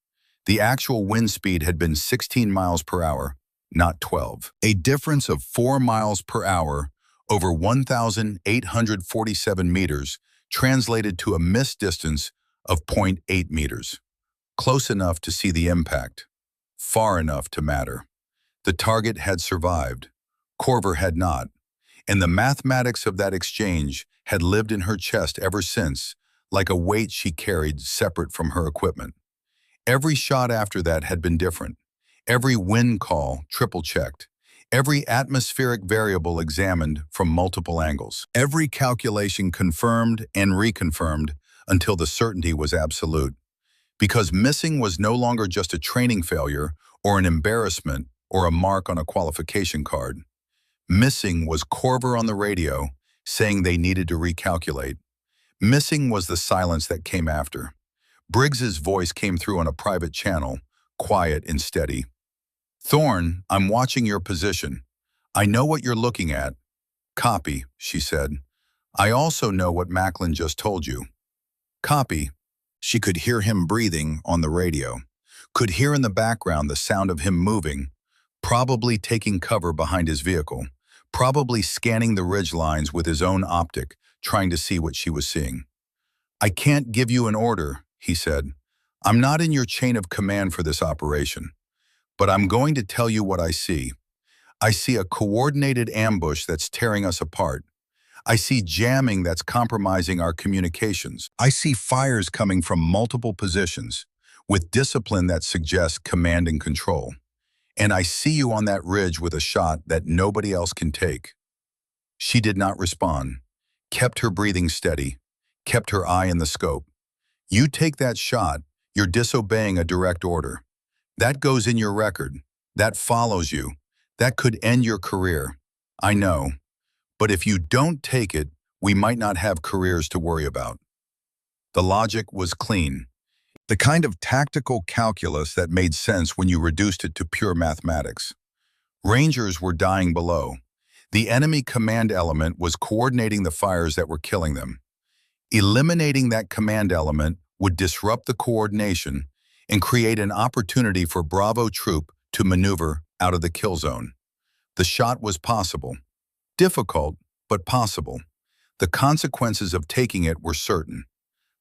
The actual wind speed had been 16 miles per hour, not 12. A difference of 4 miles per hour over 1,847 meters translated to a missed distance of 0.8 meters. Close enough to see the impact, far enough to matter. The target had survived. Corver had not, and the mathematics of that exchange had lived in her chest ever since, like a weight she carried separate from her equipment. Every shot after that had been different. Every wind call triple-checked. Every atmospheric variable examined from multiple angles. Every calculation confirmed and reconfirmed until the certainty was absolute. Because missing was no longer just a training failure or an embarrassment or a mark on a qualification card. Missing was Corver on the radio saying they needed to recalculate. Missing was the silence that came after. Briggs's voice came through on a private channel, quiet and steady. "Thorne, I'm watching your position. I know what you're looking at." "Copy," she said. "I also know what Macklin just told you." "Copy." She could hear him breathing on the radio, could hear in the background the sound of him moving, probably taking cover behind his vehicle, probably scanning the ridge lines with his own optic, trying to see what she was seeing. "I can't give you an order," he said. "I'm not in your chain of command for this operation. But I'm going to tell you what I see. I see a coordinated ambush that's tearing us apart. I see jamming that's compromising our communications. I see fires coming from multiple positions, with discipline that suggests command and control. And I see you on that ridge with a shot that nobody else can take." She did not respond, kept her breathing steady, kept her eye in the scope. "You take that shot, you're disobeying a direct order. That goes in your record. That follows you. That could end your career. I know. But if you don't take it, we might not have careers to worry about." The logic was clean. The kind of tactical calculus that made sense when you reduced it to pure mathematics. Rangers were dying below. The enemy command element was coordinating the fires that were killing them. Eliminating that command element would disrupt the coordination and create an opportunity for Bravo troop to maneuver out of the kill zone. The shot was possible. Difficult, but possible. The consequences of taking it were certain.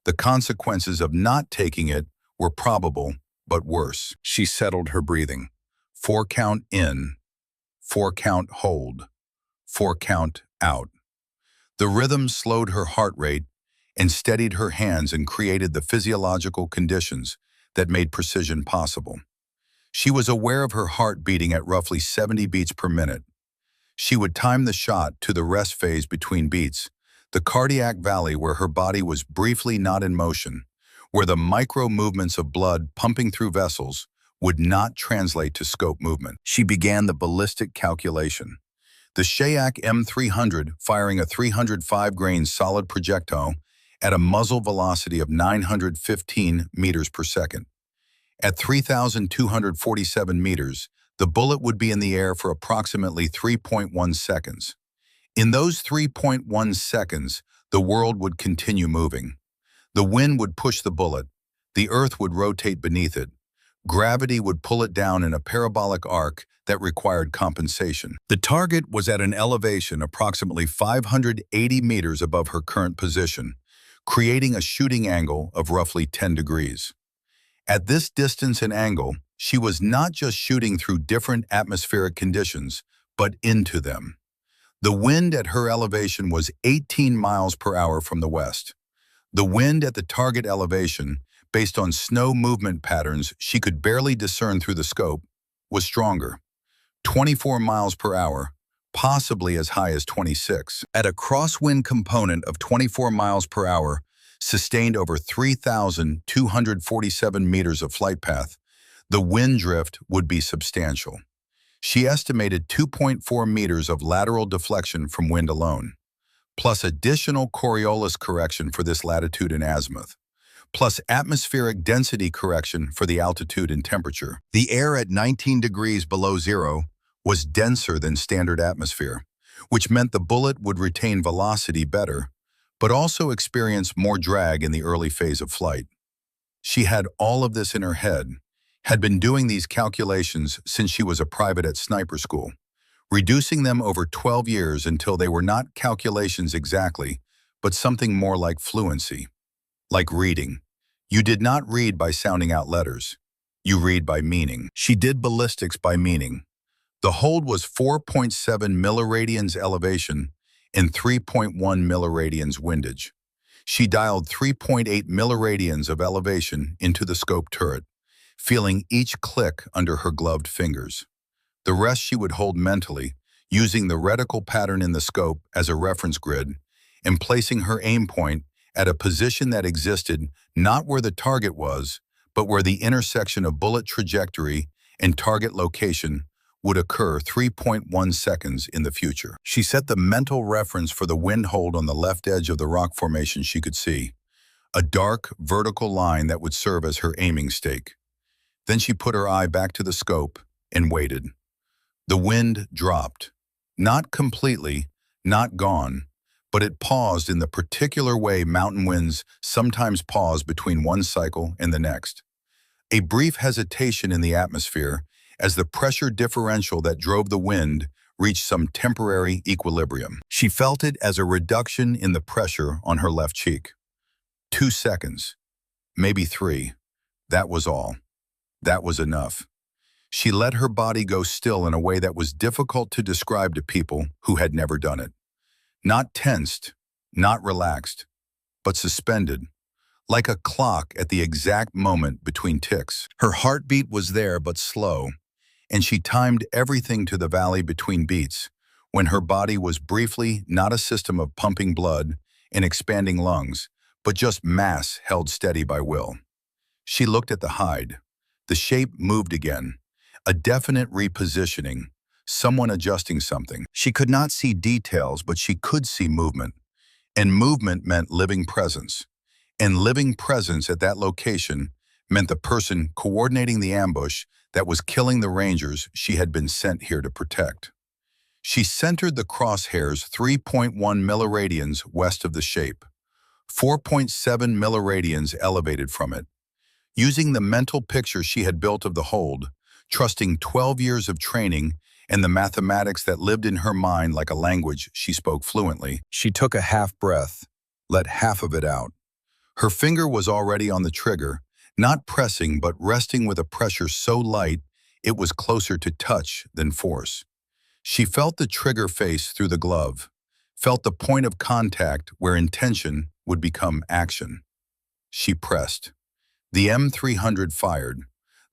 The consequences of not taking it were probable, but worse. She settled her breathing. 4 count in, 4 count hold, 4 count out. The rhythm slowed her heart rate and steadied her hands and created the physiological conditions that made precision possible. She was aware of her heart beating at roughly 70 beats per minute. She would time the shot to the rest phase between beats, the cardiac valley where her body was briefly not in motion, where the micro movements of blood pumping through vessels would not translate to scope movement. She began the ballistic calculation. The Shayak M300 firing a 305-grain solid projectile at a muzzle velocity of 915 meters per second. At 3,247 meters, the bullet would be in the air for approximately 3.1 seconds. In those 3.1 seconds, the world would continue moving. The wind would push the bullet. The earth would rotate beneath it. Gravity would pull it down in a parabolic arc that required compensation. The target was at an elevation approximately 580 meters above her current position, creating a shooting angle of roughly 10 degrees. At this distance and angle, she was not just shooting through different atmospheric conditions, but into them. The wind at her elevation was 18 miles per hour from the west. The wind at the target elevation, based on snow movement patterns she could barely discern through the scope, was stronger, 24 miles per hour, possibly as high as 26. At a crosswind component of 24 miles per hour, sustained over 3,247 meters of flight path, the wind drift would be substantial. She estimated 2.4 meters of lateral deflection from wind alone, plus additional Coriolis correction for this latitude and azimuth, plus atmospheric density correction for the altitude and temperature. The air at 19 degrees below zero was denser than standard atmosphere, which meant the bullet would retain velocity better, but also experience more drag in the early phase of flight. She had all of this in her head, had been doing these calculations since she was a private at sniper school, reducing them over 12 years until they were not calculations exactly, but something more like fluency. Like reading. You did not read by sounding out letters. You read by meaning. She did ballistics by meaning. The hold was 4.7 milliradians elevation and 3.1 milliradians windage. She dialed 3.8 milliradians of elevation into the scope turret, feeling each click under her gloved fingers. The rest she would hold mentally, using the reticle pattern in the scope as a reference grid, and placing her aim point at a position that existed not where the target was, but where the intersection of bullet trajectory and target location would occur 3.1 seconds in the future. She set the mental reference for the wind hold on the left edge of the rock formation she could see, a dark, vertical line that would serve as her aiming stake. Then she put her eye back to the scope and waited. The wind dropped. Not completely, not gone, but it paused in the particular way mountain winds sometimes pause between one cycle and the next. A brief hesitation in the atmosphere as the pressure differential that drove the wind reached some temporary equilibrium. She felt it as a reduction in the pressure on her left cheek. 2 seconds, maybe 3. That was all. That was enough. She let her body go still in a way that was difficult to describe to people who had never done it. Not tensed, not relaxed, but suspended, like a clock at the exact moment between ticks. Her heartbeat was there but slow, and she timed everything to the valley between beats, when her body was briefly not a system of pumping blood and expanding lungs, but just mass held steady by will. She looked at the hide. The shape moved again, a definite repositioning, someone adjusting something. She could not see details, but she could see movement. And movement meant living presence. And living presence at that location meant the person coordinating the ambush that was killing the Rangers she had been sent here to protect. She centered the crosshairs 3.1 milliradians west of the shape, 4.7 milliradians elevated from it. Using the mental picture she had built of the hold, trusting 12 years of training and the mathematics that lived in her mind like a language she spoke fluently, she took a half breath, let half of it out. Her finger was already on the trigger, not pressing but resting with a pressure so light it was closer to touch than force. She felt the trigger face through the glove, felt the point of contact where intention would become action. She pressed. The M300 fired.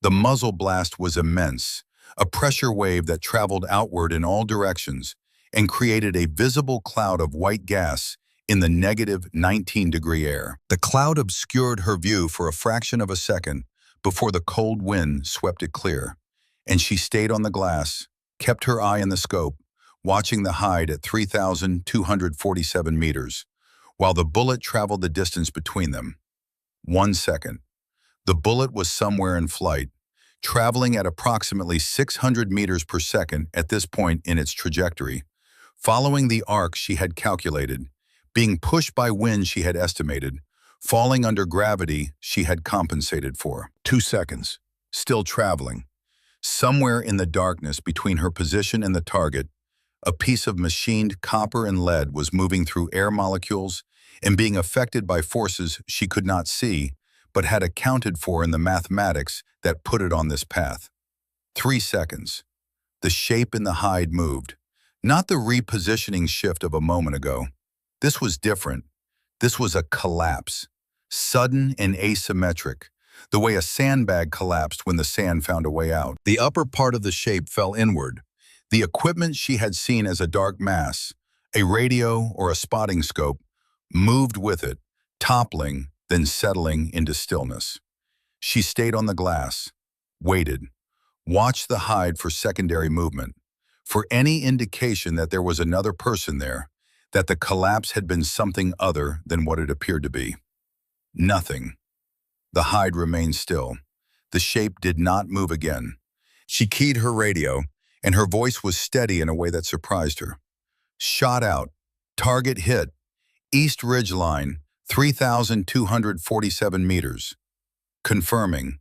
The muzzle blast was immense, a pressure wave that traveled outward in all directions and created a visible cloud of white gas in the negative 19-degree air. The cloud obscured her view for a fraction of a second before the cold wind swept it clear, and she stayed on the glass, kept her eye in the scope, watching the hide at 3,247 meters, while the bullet traveled the distance between them. 1 second. The bullet was somewhere in flight, traveling at approximately 600 meters per second at this point in its trajectory, following the arc she had calculated, being pushed by wind she had estimated, falling under gravity she had compensated for. 2 seconds, still traveling. Somewhere in the darkness between her position and the target, a piece of machined copper and lead was moving through air molecules and being affected by forces she could not see, but had accounted for in the mathematics that put it on this path. 3 seconds. The shape in the hide moved. Not the repositioning shift of a moment ago. This was different. This was a collapse. Sudden and asymmetric. The way a sandbag collapsed when the sand found a way out. The upper part of the shape fell inward. The equipment she had seen as a dark mass, a radio or a spotting scope, moved with it, toppling, then settling into stillness. She stayed on the glass, waited, watched the hide for secondary movement, for any indication that there was another person there, that the collapse had been something other than what it appeared to be. Nothing. The hide remained still. The shape did not move again. She keyed her radio, and her voice was steady in a way that surprised her. Shot out. Target hit. East Ridge Line, 3,247 meters. Confirming.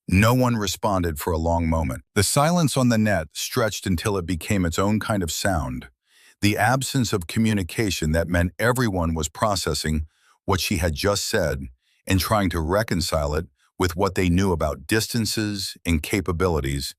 No one responded for a long moment. The silence on the net stretched until it became its own kind of sound. The absence of communication that meant everyone was processing what she had just said and trying to reconcile it with what they knew about distances and capabilities,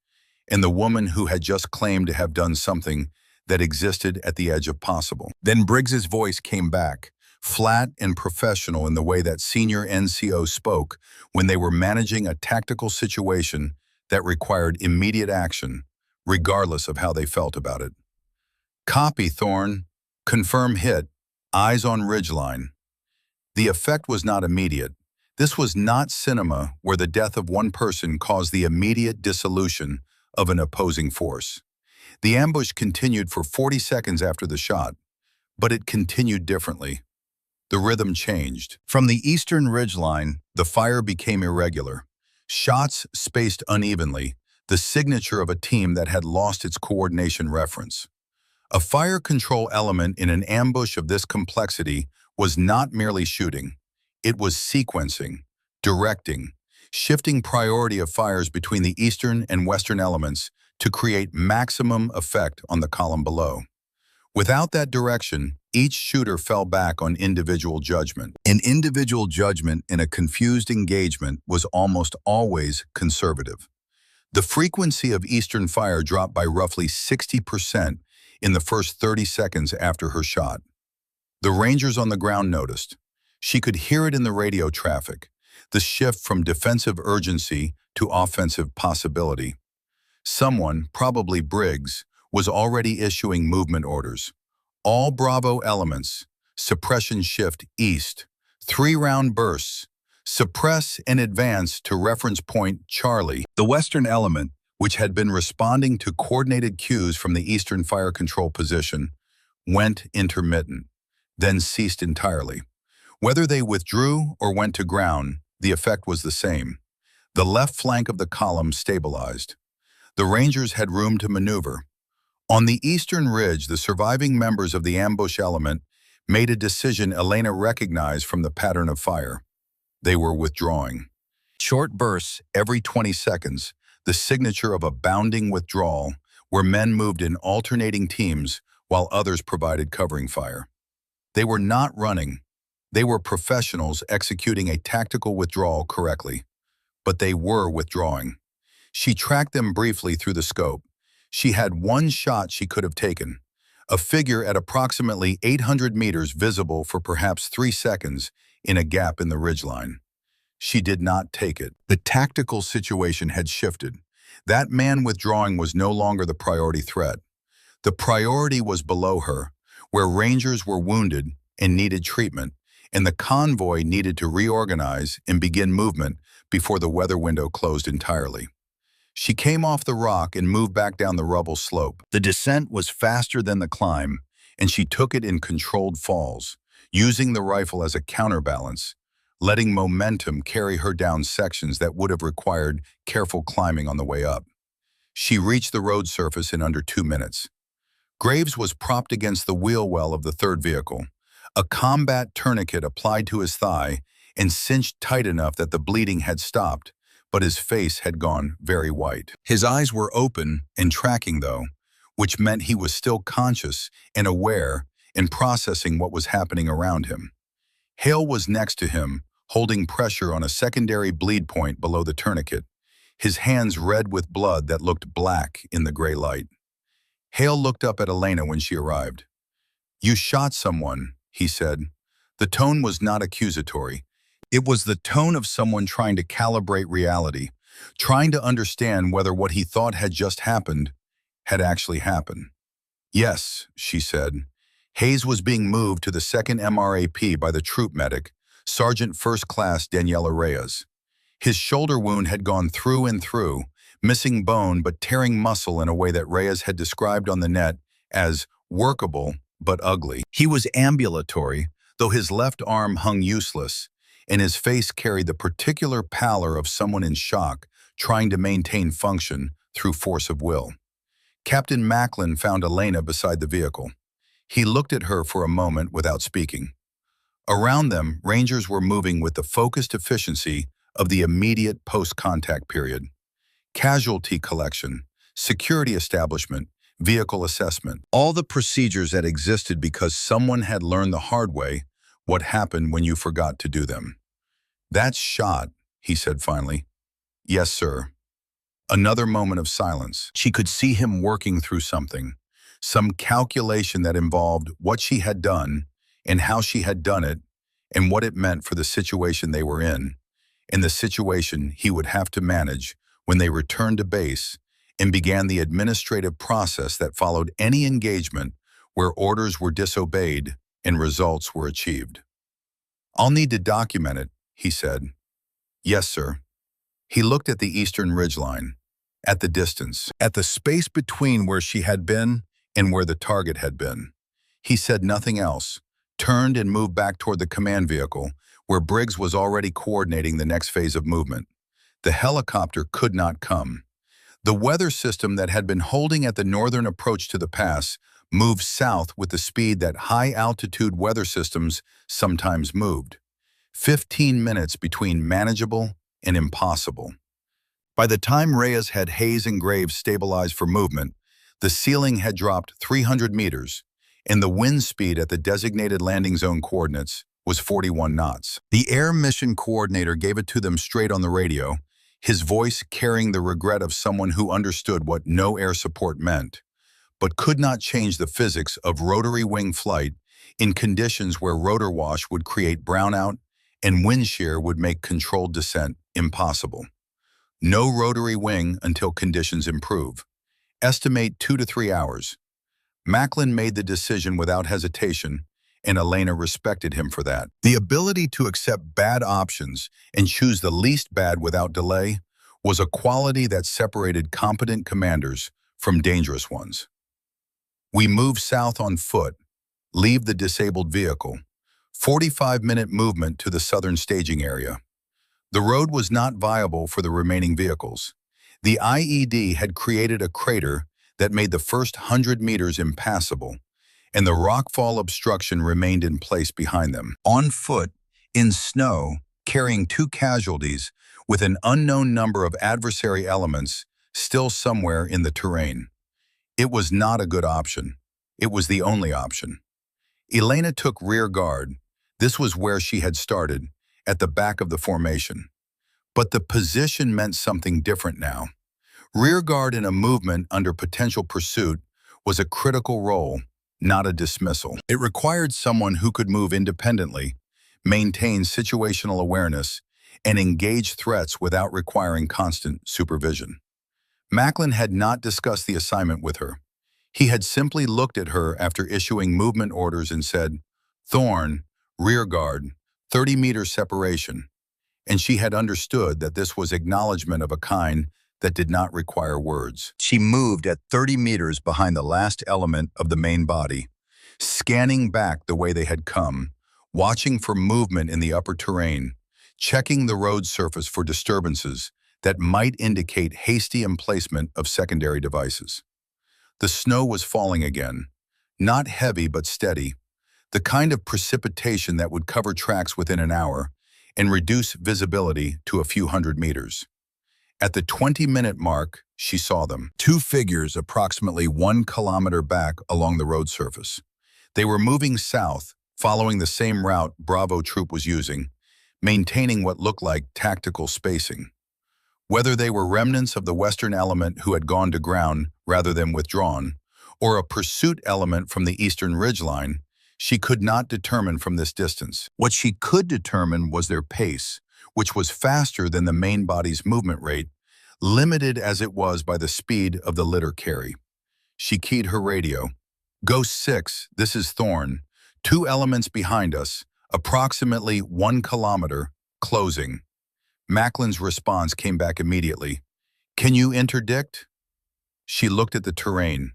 and the woman who had just claimed to have done something that existed at the edge of possible. Then Briggs's voice came back, flat and professional in the way that senior NCOs spoke when they were managing a tactical situation that required immediate action, regardless of how they felt about it. Copy, Thorne. Confirm hit. Eyes on ridgeline. The effect was not immediate. This was not cinema where the death of one person caused the immediate dissolution of an opposing force. The ambush continued for 40 seconds after the shot, but it continued differently. The rhythm changed. From the eastern ridgeline, the fire became irregular. Shots spaced unevenly, the signature of a team that had lost its coordination reference. A fire control element in an ambush of this complexity was not merely shooting. It was sequencing, directing, shifting priority of fires between the eastern and western elements to create maximum effect on the column below. Without that direction, each shooter fell back on individual judgment. An individual judgment in a confused engagement was almost always conservative. The frequency of eastern fire dropped by roughly 60% in the first 30 seconds after her shot. The Rangers on the ground noticed. She could hear it in the radio traffic, the shift from defensive urgency to offensive possibility. Someone, probably Briggs, was already issuing movement orders. All Bravo elements, suppression shift east, 3-round bursts, suppress and advance to reference point Charlie. The western element, which had been responding to coordinated cues from the eastern fire control position, went intermittent, then ceased entirely. Whether they withdrew or went to ground, the effect was the same. The left flank of the column stabilized. The Rangers had room to maneuver. On the eastern ridge, the surviving members of the ambush element made a decision Elena recognized from the pattern of fire. They were withdrawing. Short bursts every 20 seconds, the signature of a bounding withdrawal, where men moved in alternating teams while others provided covering fire. They were not running. They were professionals executing a tactical withdrawal correctly. But they were withdrawing. She tracked them briefly through the scope. She had one shot she could have taken, a figure at approximately 800 meters visible for perhaps 3 seconds in a gap in the ridgeline. She did not take it. The tactical situation had shifted. That man withdrawing was no longer the priority threat. The priority was below her, where Rangers were wounded and needed treatment, and the convoy needed to reorganize and begin movement before the weather window closed entirely. She came off the rock and moved back down the rubble slope. The descent was faster than the climb, and she took it in controlled falls, using the rifle as a counterbalance, letting momentum carry her down sections that would have required careful climbing on the way up. She reached the road surface in under 2 minutes. Graves was propped against the wheel well of the third vehicle, a combat tourniquet applied to his thigh and cinched tight enough that the bleeding had stopped, but his face had gone very white. His eyes were open and tracking, though, which meant he was still conscious and aware and processing what was happening around him. Hale was next to him, holding pressure on a secondary bleed point below the tourniquet, his hands red with blood that looked black in the gray light. Hale looked up at Elena when she arrived. "You shot someone," he said. The tone was not accusatory. It was the tone of someone trying to calibrate reality, trying to understand whether what he thought had just happened had actually happened. "Yes," she said. Hayes was being moved to the 2nd MRAP by the troop medic, Sergeant First Class Daniela Reyes. His shoulder wound had gone through and through, missing bone but tearing muscle in a way that Reyes had described on the net as workable but ugly. He was ambulatory, though his left arm hung useless, and his face carried the particular pallor of someone in shock trying to maintain function through force of will. Captain Macklin found Elena beside the vehicle. He looked at her for a moment without speaking. Around them, Rangers were moving with the focused efficiency of the immediate post-contact period. Casualty collection, security establishment, vehicle assessment. All the procedures that existed because someone had learned the hard way what happened when you forgot to do them. "That's shot," he said finally. "Yes, sir." Another moment of silence. She could see him working through something, some calculation that involved what she had done and how she had done it and what it meant for the situation they were in, and the situation he would have to manage when they returned to base and began the administrative process that followed any engagement where orders were disobeyed and results were achieved. "I'll need to document it," he said. "Yes, sir." He looked at the eastern ridgeline, at the distance, at the space between where she had been and where the target had been. He said nothing else, turned and moved back toward the command vehicle, where Briggs was already coordinating the next phase of movement. The helicopter could not come. The weather system that had been holding at the northern approach to the pass moved south with the speed that high-altitude weather systems sometimes moved. 15 minutes between manageable and impossible. By the time Reyes had Hayes and Graves stabilized for movement, the ceiling had dropped 300 meters, and the wind speed at the designated landing zone coordinates was 41 knots. The Air Mission Coordinator gave it to them straight on the radio, his voice carrying the regret of someone who understood what no air support meant, but could not change the physics of rotary wing flight in conditions where rotor wash would create brownout and wind shear would make controlled descent impossible. No rotary wing until conditions improve. Estimate 2 to 3 hours. Macklin made the decision without hesitation, and Elena respected him for that. The ability to accept bad options and choose the least bad without delay was a quality that separated competent commanders from dangerous ones. We move south on foot, leave the disabled vehicle, 45-minute movement to the southern staging area. The road was not viable for the remaining vehicles. The IED had created a crater that made the first 100 meters impassable, and the rockfall obstruction remained in place behind them. On foot, in snow, carrying 2 casualties, with an unknown number of adversary elements still somewhere in the terrain. It was not a good option. It was the only option. Elena took rear guard. This was where she had started, at the back of the formation. But the position meant something different now. Rear guard in a movement under potential pursuit was a critical role, not a dismissal. It required someone who could move independently, maintain situational awareness, and engage threats without requiring constant supervision. Macklin had not discussed the assignment with her. He had simply looked at her after issuing movement orders and said, "Thorn, rear guard, 30 meters separation," and she had understood that this was acknowledgement of a kind that did not require words. She moved at 30 meters behind the last element of the main body, scanning back the way they had come, watching for movement in the upper terrain, checking the road surface for disturbances that might indicate hasty emplacement of secondary devices. The snow was falling again, not heavy but steady, the kind of precipitation that would cover tracks within an hour and reduce visibility to a few hundred meters. At the 20-minute mark, she saw them, 2 figures approximately 1 kilometer back along the road surface. They were moving south, following the same route Bravo Troop was using, maintaining what looked like tactical spacing. Whether they were remnants of the Western element who had gone to ground rather than withdrawn, or a pursuit element from the Eastern ridgeline, she could not determine from this distance. What she could determine was their pace, which was faster than the main body's movement rate, limited as it was by the speed of the litter carry. She keyed her radio. "Ghost 6, this is Thorn. 2 elements behind us, approximately 1 kilometer, closing." Macklin's response came back immediately. "Can you interdict?" She looked at the terrain.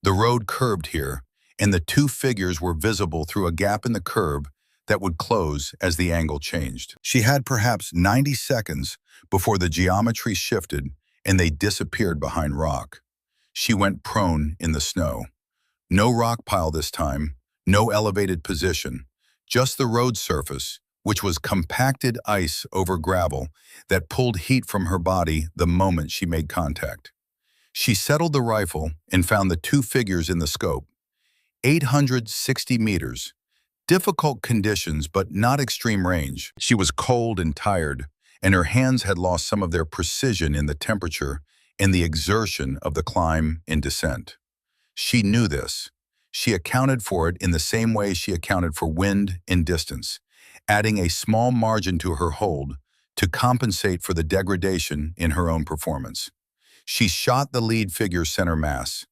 The road curved here, and the 2 figures were visible through a gap in the curb that would close as the angle changed. She had perhaps 90 seconds before the geometry shifted and they disappeared behind rock. She went prone in the snow. No rock pile this time, no elevated position, just the road surface, which was compacted ice over gravel that pulled heat from her body the moment she made contact. She settled the rifle and found the 2 figures in the scope. 860 meters. Difficult conditions, but not extreme range. She was cold and tired, and her hands had lost some of their precision in the temperature and the exertion of the climb and descent. She knew this. She accounted for it in the same way she accounted for wind and distance, adding a small margin to her hold to compensate for the degradation in her own performance. She shot the lead figure's center mass.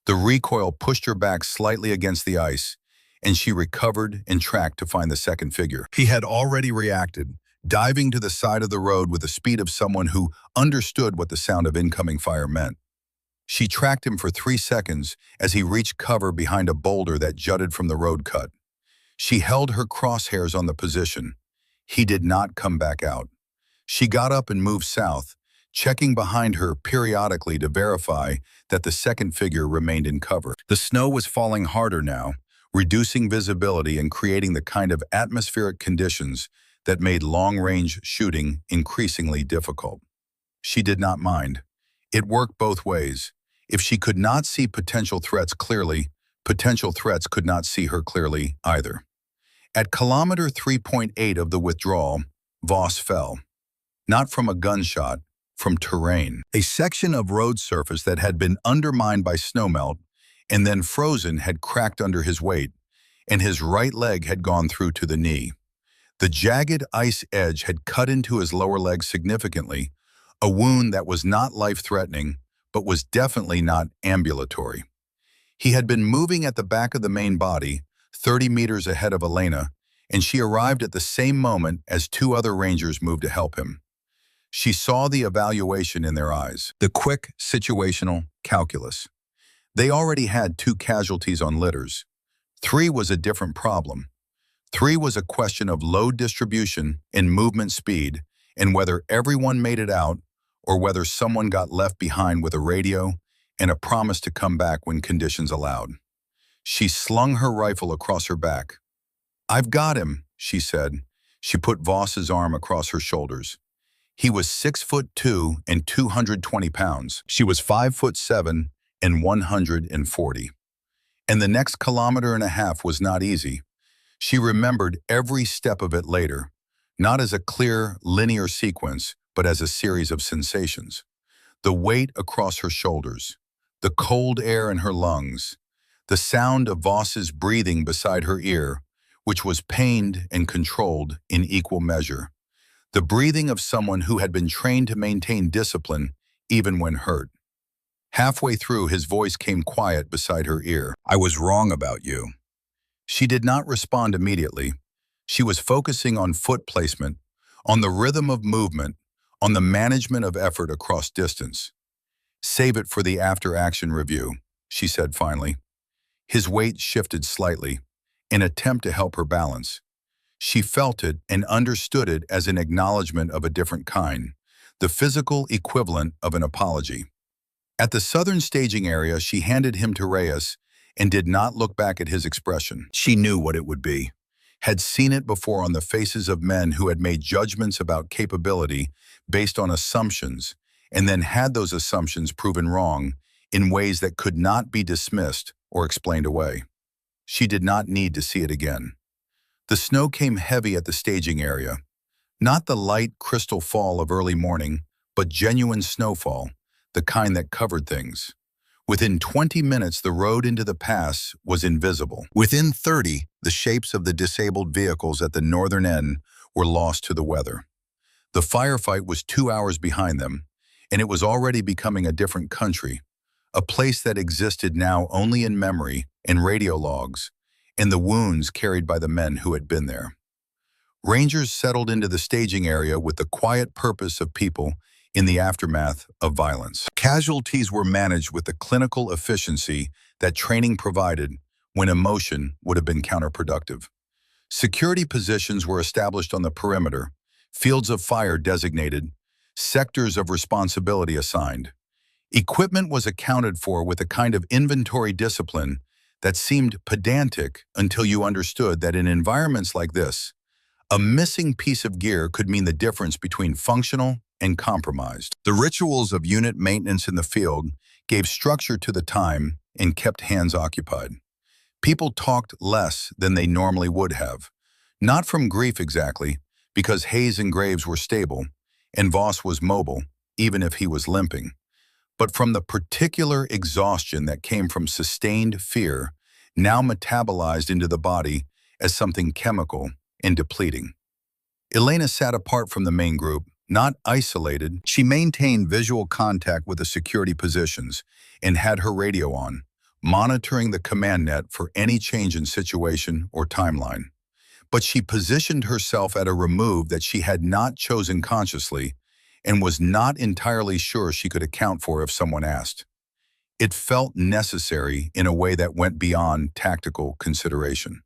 The recoil pushed her back slightly against the ice, and she recovered and tracked to find the second figure. He had already reacted, diving to the side of the road with the speed of someone who understood what the sound of incoming fire meant. She tracked him for 3 seconds as he reached cover behind a boulder that jutted from the road cut. She held her crosshairs on the position. He did not come back out. She got up and moved south, checking behind her periodically to verify that the second figure remained in cover. The snow was falling harder now, reducing visibility and creating the kind of atmospheric conditions that made long-range shooting increasingly difficult. She did not mind. It worked both ways. If she could not see potential threats clearly, potential threats could not see her clearly either. At kilometer 3.8 of the withdrawal, Voss fell. Not from a gunshot, from terrain. A section of road surface that had been undermined by snowmelt and then frozen had cracked under his weight, and his right leg had gone through to the knee. The jagged ice edge had cut into his lower leg significantly, a wound that was not life-threatening, but was definitely not ambulatory. He had been moving at the back of the main body, 30 meters ahead of Elena, and she arrived at the same moment as 2 other rangers moved to help him. She saw the evaluation in their eyes, the quick situational calculus. They already had 2 casualties on litters. 3 was a different problem. 3 was a question of load distribution and movement speed, and whether everyone made it out or whether someone got left behind with a radio and a promise to come back when conditions allowed. She slung her rifle across her back. "I've got him," she said. She put Voss's arm across her shoulders. He was 6'2" and 220 pounds. She was 5'7" and 140. And the next kilometer and a half was not easy. She remembered every step of it later, not as a clear, linear sequence, but as a series of sensations. The weight across her shoulders, the cold air in her lungs, the sound of Voss's breathing beside her ear, which was pained and controlled in equal measure. The breathing of someone who had been trained to maintain discipline even when hurt. Halfway through, his voice came quiet beside her ear. "I was wrong about you." She did not respond immediately. She was focusing on foot placement, on the rhythm of movement, on the management of effort across distance. "Save it for the after-action review," she said finally. His weight shifted slightly, an attempt to help her balance. She felt it and understood it as an acknowledgement of a different kind, the physical equivalent of an apology. At the southern staging area, she handed him to Reyes and did not look back at his expression. She knew what it would be, had seen it before on the faces of men who had made judgments about capability based on assumptions, and then had those assumptions proven wrong in ways that could not be dismissed or explained away. She did not need to see it again. The snow came heavy at the staging area, Not the light crystal fall of early morning, but genuine snowfall, the kind that covered things. Within 20 minutes, the road into the pass was invisible. Within 30, the shapes of the disabled vehicles at the northern end were lost to the weather. The firefight was 2 hours behind them, and it was already becoming a different country, a place that existed now only in memory and radio logs, and the wounds carried by the men who had been there. Rangers settled into the staging area with the quiet purpose of people in the aftermath of violence. Casualties were managed with the clinical efficiency that training provided when emotion would have been counterproductive. Security positions were established on the perimeter, fields of fire designated, sectors of responsibility assigned. Equipment was accounted for with a kind of inventory discipline that seemed pedantic until you understood that in environments like this, a missing piece of gear could mean the difference between functional and compromised. The rituals of unit maintenance in the field gave structure to the time and kept hands occupied. People talked less than they normally would have. Not from grief exactly, because Hayes and Graves were stable, and Voss was mobile, even if he was limping, but from the particular exhaustion that came from sustained fear, now metabolized into the body as something chemical and depleting. Elena sat apart from the main group, not isolated. She maintained visual contact with the security positions and had her radio on, monitoring the command net for any change in situation or timeline. But she positioned herself at a remove that she had not chosen consciously and was not entirely sure she could account for if someone asked. It felt necessary in a way that went beyond tactical consideration.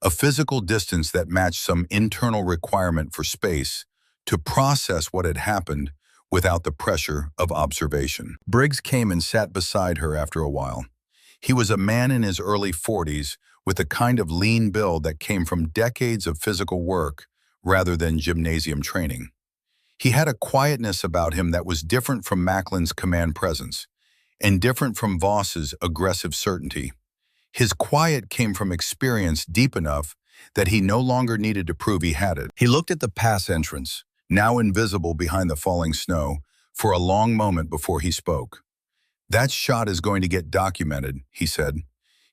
A physical distance that matched some internal requirement for space to process what had happened without the pressure of observation. Briggs came and sat beside her after a while. He was a man in his early 40s with a kind of lean build that came from decades of physical work rather than gymnasium training. He had a quietness about him that was different from Macklin's command presence and different from Voss's aggressive certainty. His quiet came from experience deep enough that he no longer needed to prove he had it. He looked at the pass entrance, now invisible behind the falling snow, for a long moment before he spoke. "That shot is going to get documented," he said.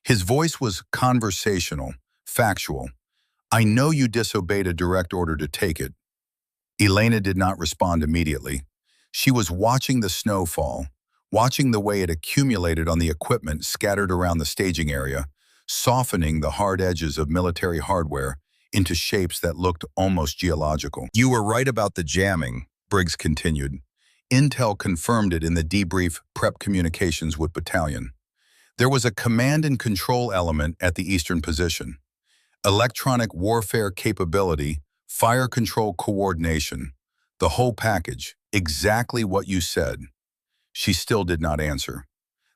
His voice was conversational, factual. "I know you disobeyed a direct order to take it." Elena did not respond immediately. She was watching the snow fall, watching the way it accumulated on the equipment scattered around the staging area, softening the hard edges of military hardware into shapes that looked almost geological. "You were right about the jamming," Briggs continued. Intel confirmed it in the debrief prep communications with battalion. There was a command and control element at the eastern position. Electronic warfare capability, fire control coordination, the whole package, exactly what you said. She still did not answer.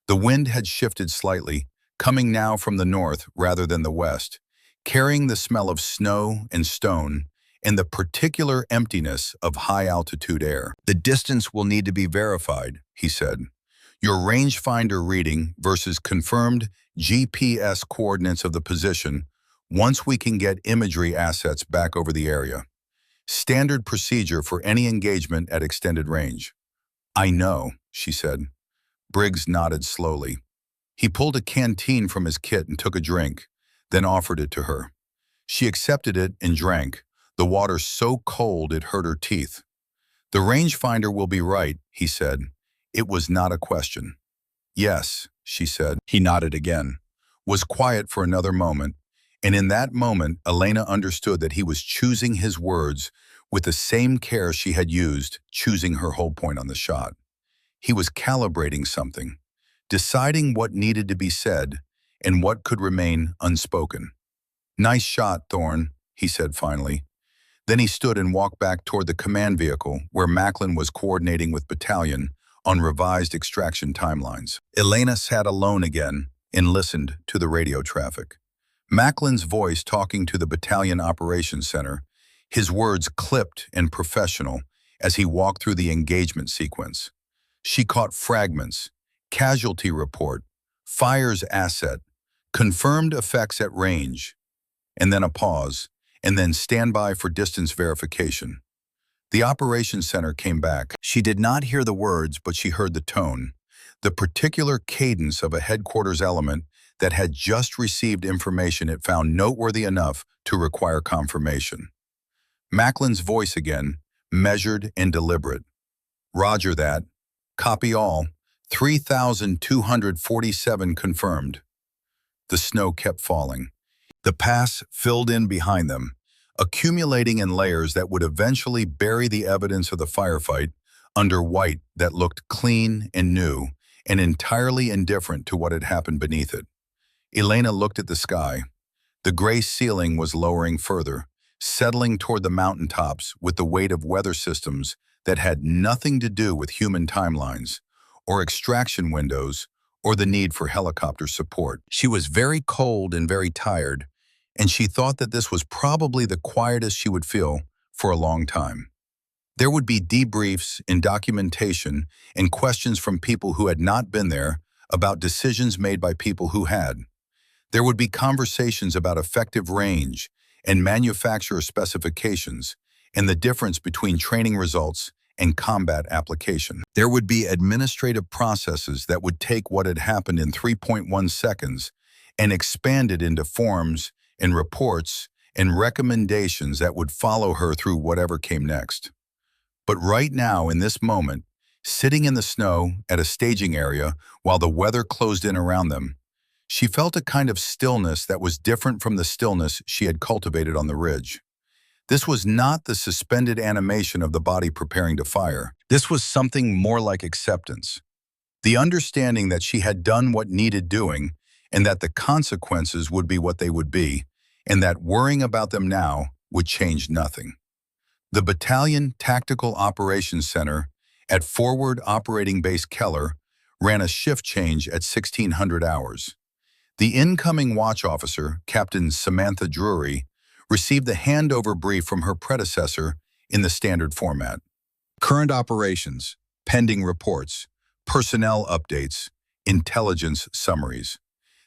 The wind had shifted slightly, coming now from the north rather than the west, carrying the smell of snow and stone and the particular emptiness of high-altitude air. "The distance will need to be verified," he said. "Your rangefinder reading versus confirmed GPS coordinates of the position once we can get imagery assets back over the area. Standard procedure for any engagement at extended range." "I know," she said. Briggs nodded slowly. He pulled a canteen from his kit and took a drink, then offered it to her. She accepted it and drank, the water so cold it hurt her teeth. "The rangefinder will be right," he said. It was not a question. "Yes," she said. He nodded again, was quiet for another moment, and in that moment, Elena understood that he was choosing his words with the same care she had used choosing her whole point on the shot. He was calibrating something, deciding what needed to be said and what could remain unspoken. "Nice shot, Thorne," he said finally. Then he stood and walked back toward the command vehicle where Macklin was coordinating with battalion on revised extraction timelines. Elena sat alone again and listened to the radio traffic. Macklin's voice talking to the battalion operations center, his words clipped and professional as he walked through the engagement sequence. She caught fragments, casualty report, fires asset, confirmed effects at range, and then a pause, and then standby for distance verification. The operations center came back. She did not hear the words, but she heard the tone, the particular cadence of a headquarters element that had just received information it found noteworthy enough to require confirmation. Macklin's voice again, measured and deliberate. Roger that. Copy all. 3,247 confirmed. The snow kept falling. The pass filled in behind them, accumulating in layers that would eventually bury the evidence of the firefight under white that looked clean and new and entirely indifferent to what had happened beneath it. Elena looked at the sky. The gray ceiling was lowering further, settling toward the mountaintops with the weight of weather systems that had nothing to do with human timelines, or extraction windows, or the need for helicopter support. She was very cold and very tired, and she thought that this was probably the quietest she would feel for a long time. There would be debriefs and documentation and questions from people who had not been there about decisions made by people who had. There would be conversations about effective range and manufacturer specifications and the difference between training results and combat application. There would be administrative processes that would take what had happened in 3.1 seconds and expand it into forms and reports and recommendations that would follow her through whatever came next. But right now, in this moment, sitting in the snow at a staging area while the weather closed in around them, she felt a kind of stillness that was different from the stillness she had cultivated on the ridge. This was not the suspended animation of the body preparing to fire. This was something more like acceptance. The understanding that she had done what needed doing and that the consequences would be what they would be, and that worrying about them now would change nothing. The Battalion Tactical Operations Center at Forward Operating Base Keller ran a shift change at 1600 hours. The incoming watch officer, Captain Samantha Drury, received the handover brief from her predecessor in the standard format. Current operations, pending reports, personnel updates, intelligence summaries.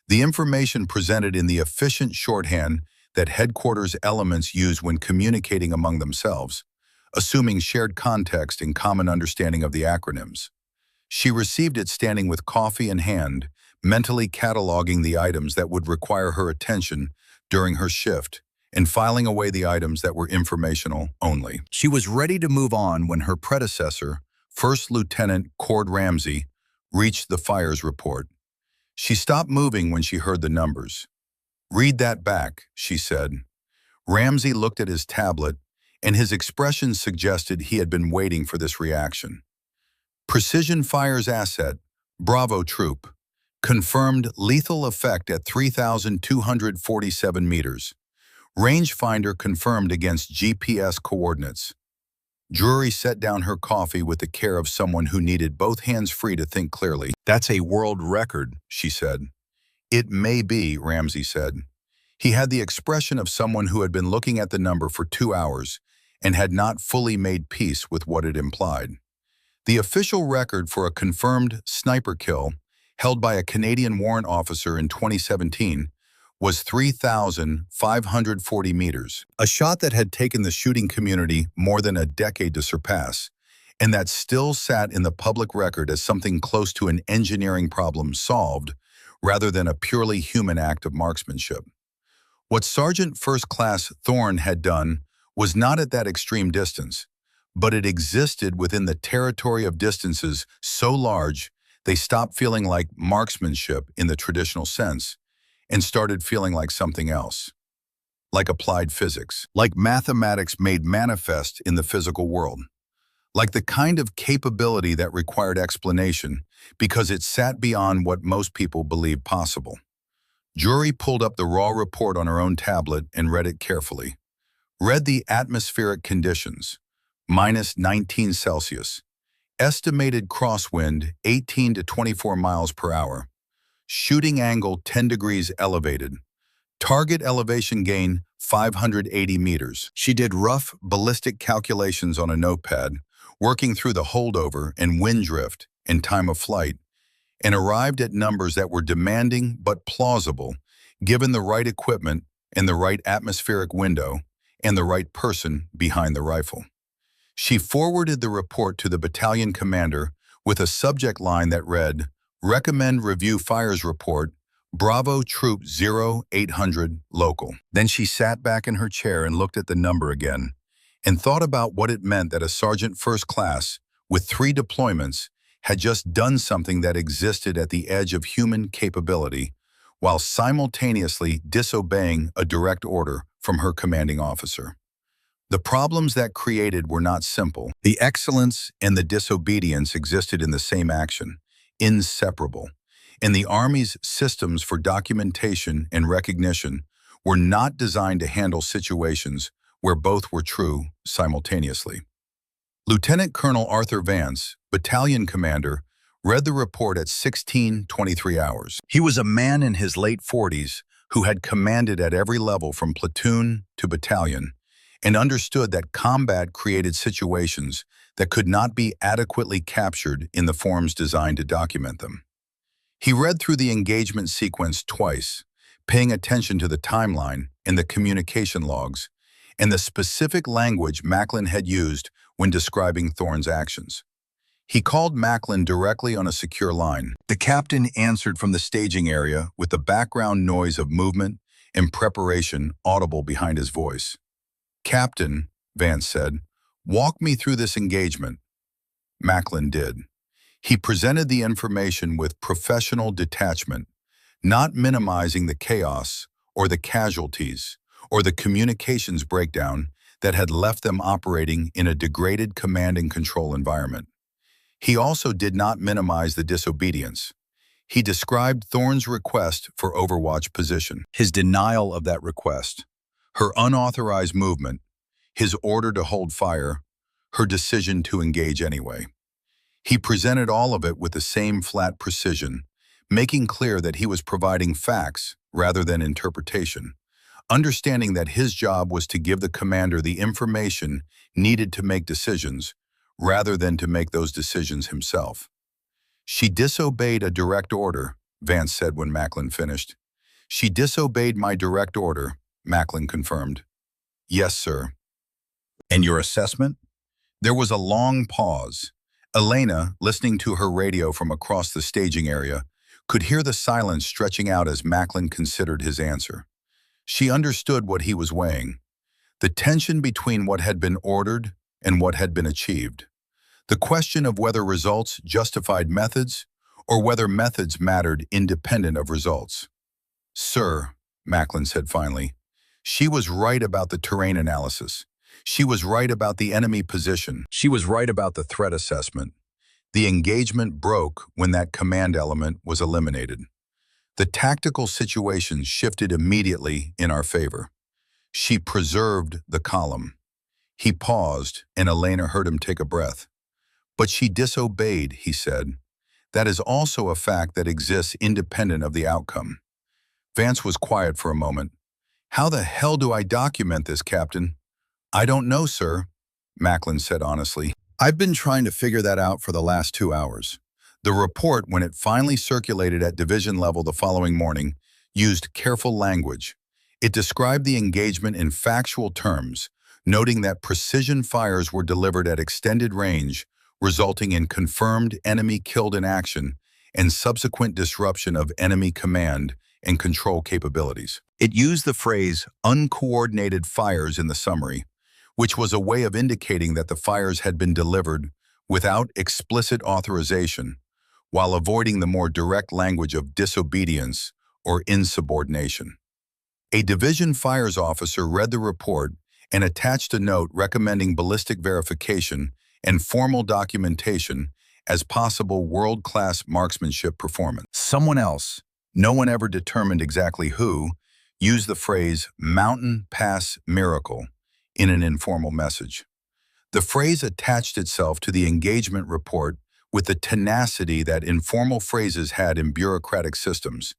The information presented in the efficient shorthand that headquarters elements use when communicating among themselves, assuming shared context and common understanding of the acronyms. She received it standing with coffee in hand, mentally cataloging the items that would require her attention during her shift and filing away the items that were informational only. She was ready to move on when her predecessor, First Lieutenant Cord Ramsey, reached the fires report. She stopped moving when she heard the numbers. "Read that back," she said. Ramsey looked at his tablet, and his expression suggested he had been waiting for this reaction. "Precision Fires Asset, Bravo Troop. Confirmed lethal effect at 3,247 meters. Rangefinder confirmed against GPS coordinates." Drury set down her coffee with the care of someone who needed both hands free to think clearly. "That's a world record," she said. "It may be," Ramsey said. He had the expression of someone who had been looking at the number for 2 hours and had not fully made peace with what it implied. The official record for a confirmed sniper kill held by a Canadian warrant officer in 2017 was 3,540 meters, a shot that had taken the shooting community more than a decade to surpass, and that still sat in the public record as something close to an engineering problem solved rather than a purely human act of marksmanship. What Sergeant First Class Thorne had done was not at that extreme distance, but it existed within the territory of distances so large they stopped feeling like marksmanship in the traditional sense and started feeling like something else, like applied physics, like mathematics made manifest in the physical world, like the kind of capability that required explanation because it sat beyond what most people believed possible. Drury pulled up the raw report on her own tablet and read it carefully. Read the atmospheric conditions, minus 19 Celsius. Estimated crosswind 18 to 24 miles per hour. Shooting angle 10 degrees elevated. Target elevation gain 580 meters. She did rough ballistic calculations on a notepad, working through the holdover and wind drift and time of flight, and arrived at numbers that were demanding but plausible, given the right equipment and the right atmospheric window and the right person behind the rifle. She forwarded the report to the battalion commander with a subject line that read, "Recommend review fires report, Bravo Troop 0800 local." Then she sat back in her chair and looked at the number again and thought about what it meant that a sergeant first class with 3 deployments had just done something that existed at the edge of human capability while simultaneously disobeying a direct order from her commanding officer. The problems that created were not simple. The excellence and the disobedience existed in the same action, inseparable. And the Army's systems for documentation and recognition were not designed to handle situations where both were true simultaneously. Lieutenant Colonel Arthur Vance, battalion commander, read the report at 16:23 hours. He was a man in his late 40s who had commanded at every level from platoon to battalion and understood that combat created situations that could not be adequately captured in the forms designed to document them. He read through the engagement sequence twice, paying attention to the timeline and the communication logs, and the specific language Macklin had used when describing Thorne's actions. He called Macklin directly on a secure line. The captain answered from the staging area with the background noise of movement and preparation audible behind his voice. "Captain," Vance said, "walk me through this engagement." Macklin did. He presented the information with professional detachment, not minimizing the chaos or the casualties or the communications breakdown that had left them operating in a degraded command and control environment. He also did not minimize the disobedience. He described Thorne's request for Overwatch position, his denial of that request, her unauthorized movement, his order to hold fire, her decision to engage anyway. He presented all of it with the same flat precision, making clear that he was providing facts rather than interpretation, understanding that his job was to give the commander the information needed to make decisions, rather than to make those decisions himself. "She disobeyed a direct order," Vance said when Macklin finished. "She disobeyed my direct order," Macklin confirmed. "Yes, sir." "And your assessment?" There was a long pause. Elena, listening to her radio from across the staging area, could hear the silence stretching out as Macklin considered his answer. She understood what he was weighing, the tension between what had been ordered and what had been achieved, the question of whether results justified methods or whether methods mattered independent of results. "Sir," Macklin said finally, "she was right about the terrain analysis. She was right about the enemy position. She was right about the threat assessment. The engagement broke when that command element was eliminated. The tactical situation shifted immediately in our favor. She preserved the column." He paused, and Elena heard him take a breath. "But she disobeyed," he said. "That is also a fact that exists independent of the outcome." Vance was quiet for a moment. "How the hell do I document this, Captain?" "I don't know, sir," Macklin said honestly. "I've been trying to figure that out for the last 2 hours." The report, when it finally circulated at division level the following morning, used careful language. It described the engagement in factual terms, noting that precision fires were delivered at extended range, resulting in confirmed enemy killed in action and subsequent disruption of enemy command and control capabilities. It used the phrase uncoordinated fires in the summary, which was a way of indicating that the fires had been delivered without explicit authorization, while avoiding the more direct language of disobedience or insubordination. A division fires officer read the report and attached a note recommending ballistic verification and formal documentation as possible world-class marksmanship performance. Someone else, no one ever determined exactly who, used the phrase "mountain pass miracle" in an informal message. The phrase attached itself to the engagement report with the tenacity that informal phrases had in bureaucratic systems,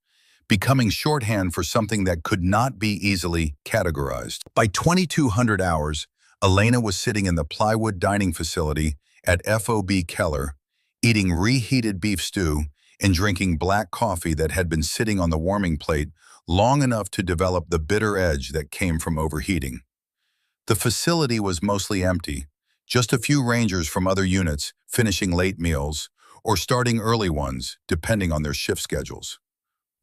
becoming shorthand for something that could not be easily categorized. By 2200 hours, Elena was sitting in the plywood dining facility at FOB Keller, eating reheated beef stew and drinking black coffee that had been sitting on the warming plate long enough to develop the bitter edge that came from overheating. The facility was mostly empty, Just a few Rangers from other units finishing late meals or starting early ones, depending on their shift schedules.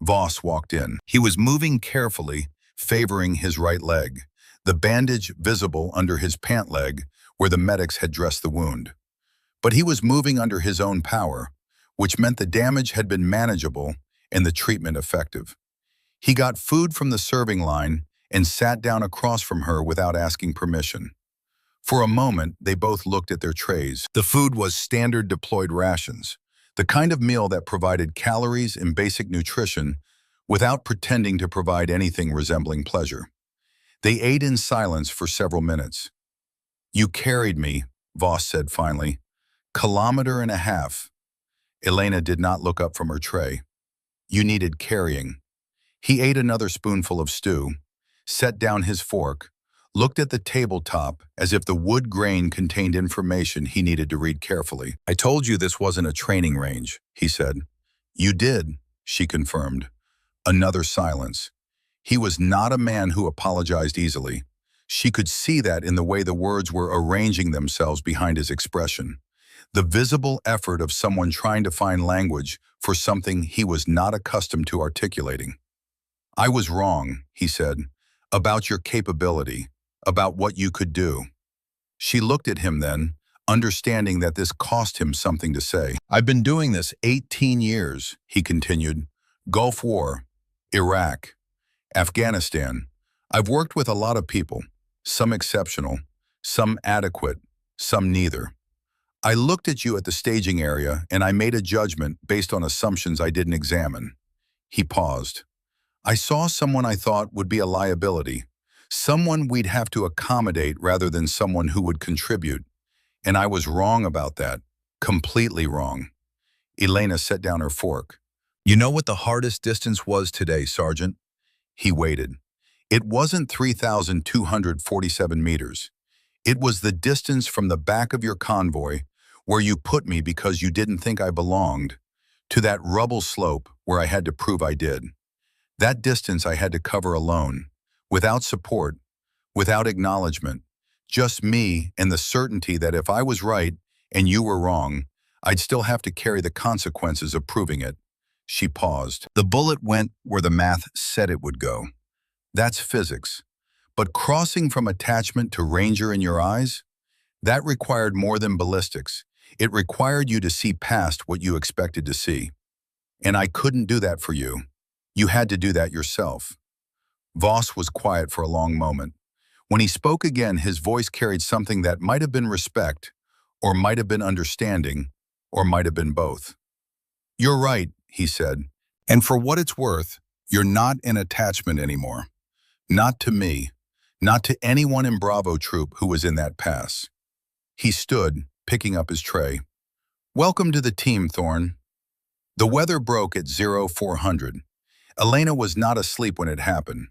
Voss walked in. He was moving carefully, favoring his right leg, the bandage visible under his pant leg where the medics had dressed the wound. But he was moving under his own power, which meant the damage had been manageable and the treatment effective. He got food from the serving line and sat down across from her without asking permission. For a moment, they both looked at their trays. The food was standard deployed rations, the kind of meal that provided calories and basic nutrition without pretending to provide anything resembling pleasure. They ate in silence for several minutes. "You carried me," Voss said finally. "Kilometer and a half." Elena did not look up from her tray. "You needed carrying." He ate another spoonful of stew, set down his fork, looked at the tabletop as if the wood grain contained information he needed to read carefully. "I told you this wasn't a training range," he said. "You did," she confirmed. Another silence. He was not a man who apologized easily. She could see that in the way the words were arranging themselves behind his expression. The visible effort of someone trying to find language for something he was not accustomed to articulating. "I was wrong," he said, "about your capability, about what you could do." She looked at him then, understanding that this cost him something to say. "I've been doing this 18 years, he continued. "Gulf War, Iraq, Afghanistan. I've worked with a lot of people, some exceptional, some adequate, some neither. I looked at you at the staging area and I made a judgment based on assumptions I didn't examine." He paused. "I saw someone I thought would be a liability, someone we'd have to accommodate rather than someone who would contribute. And I was wrong about that, completely wrong." Elena set down her fork. "You know what the hardest distance was today, Sergeant?" He waited. "It wasn't 3,247 meters. It was the distance from the back of your convoy, where you put me because you didn't think I belonged, to that rubble slope where I had to prove I did. That distance I had to cover alone, without support, without acknowledgement, just me and the certainty that if I was right and you were wrong, I'd still have to carry the consequences of proving it." She paused. "The bullet went where the math said it would go. That's physics. But crossing from attachment to Ranger in your eyes? That required more than ballistics. It required you to see past what you expected to see. And I couldn't do that for you. You had to do that yourself." Voss was quiet for a long moment. When he spoke again, his voice carried something that might have been respect, or might have been understanding, or might have been both. "You're right," he said. "And for what it's worth, you're not in attachment anymore. Not to me. Not to anyone in Bravo Troop who was in that pass." He stood, picking up his tray. "Welcome to the team, Thorne." The weather broke at 0400. Elena was not asleep when it happened.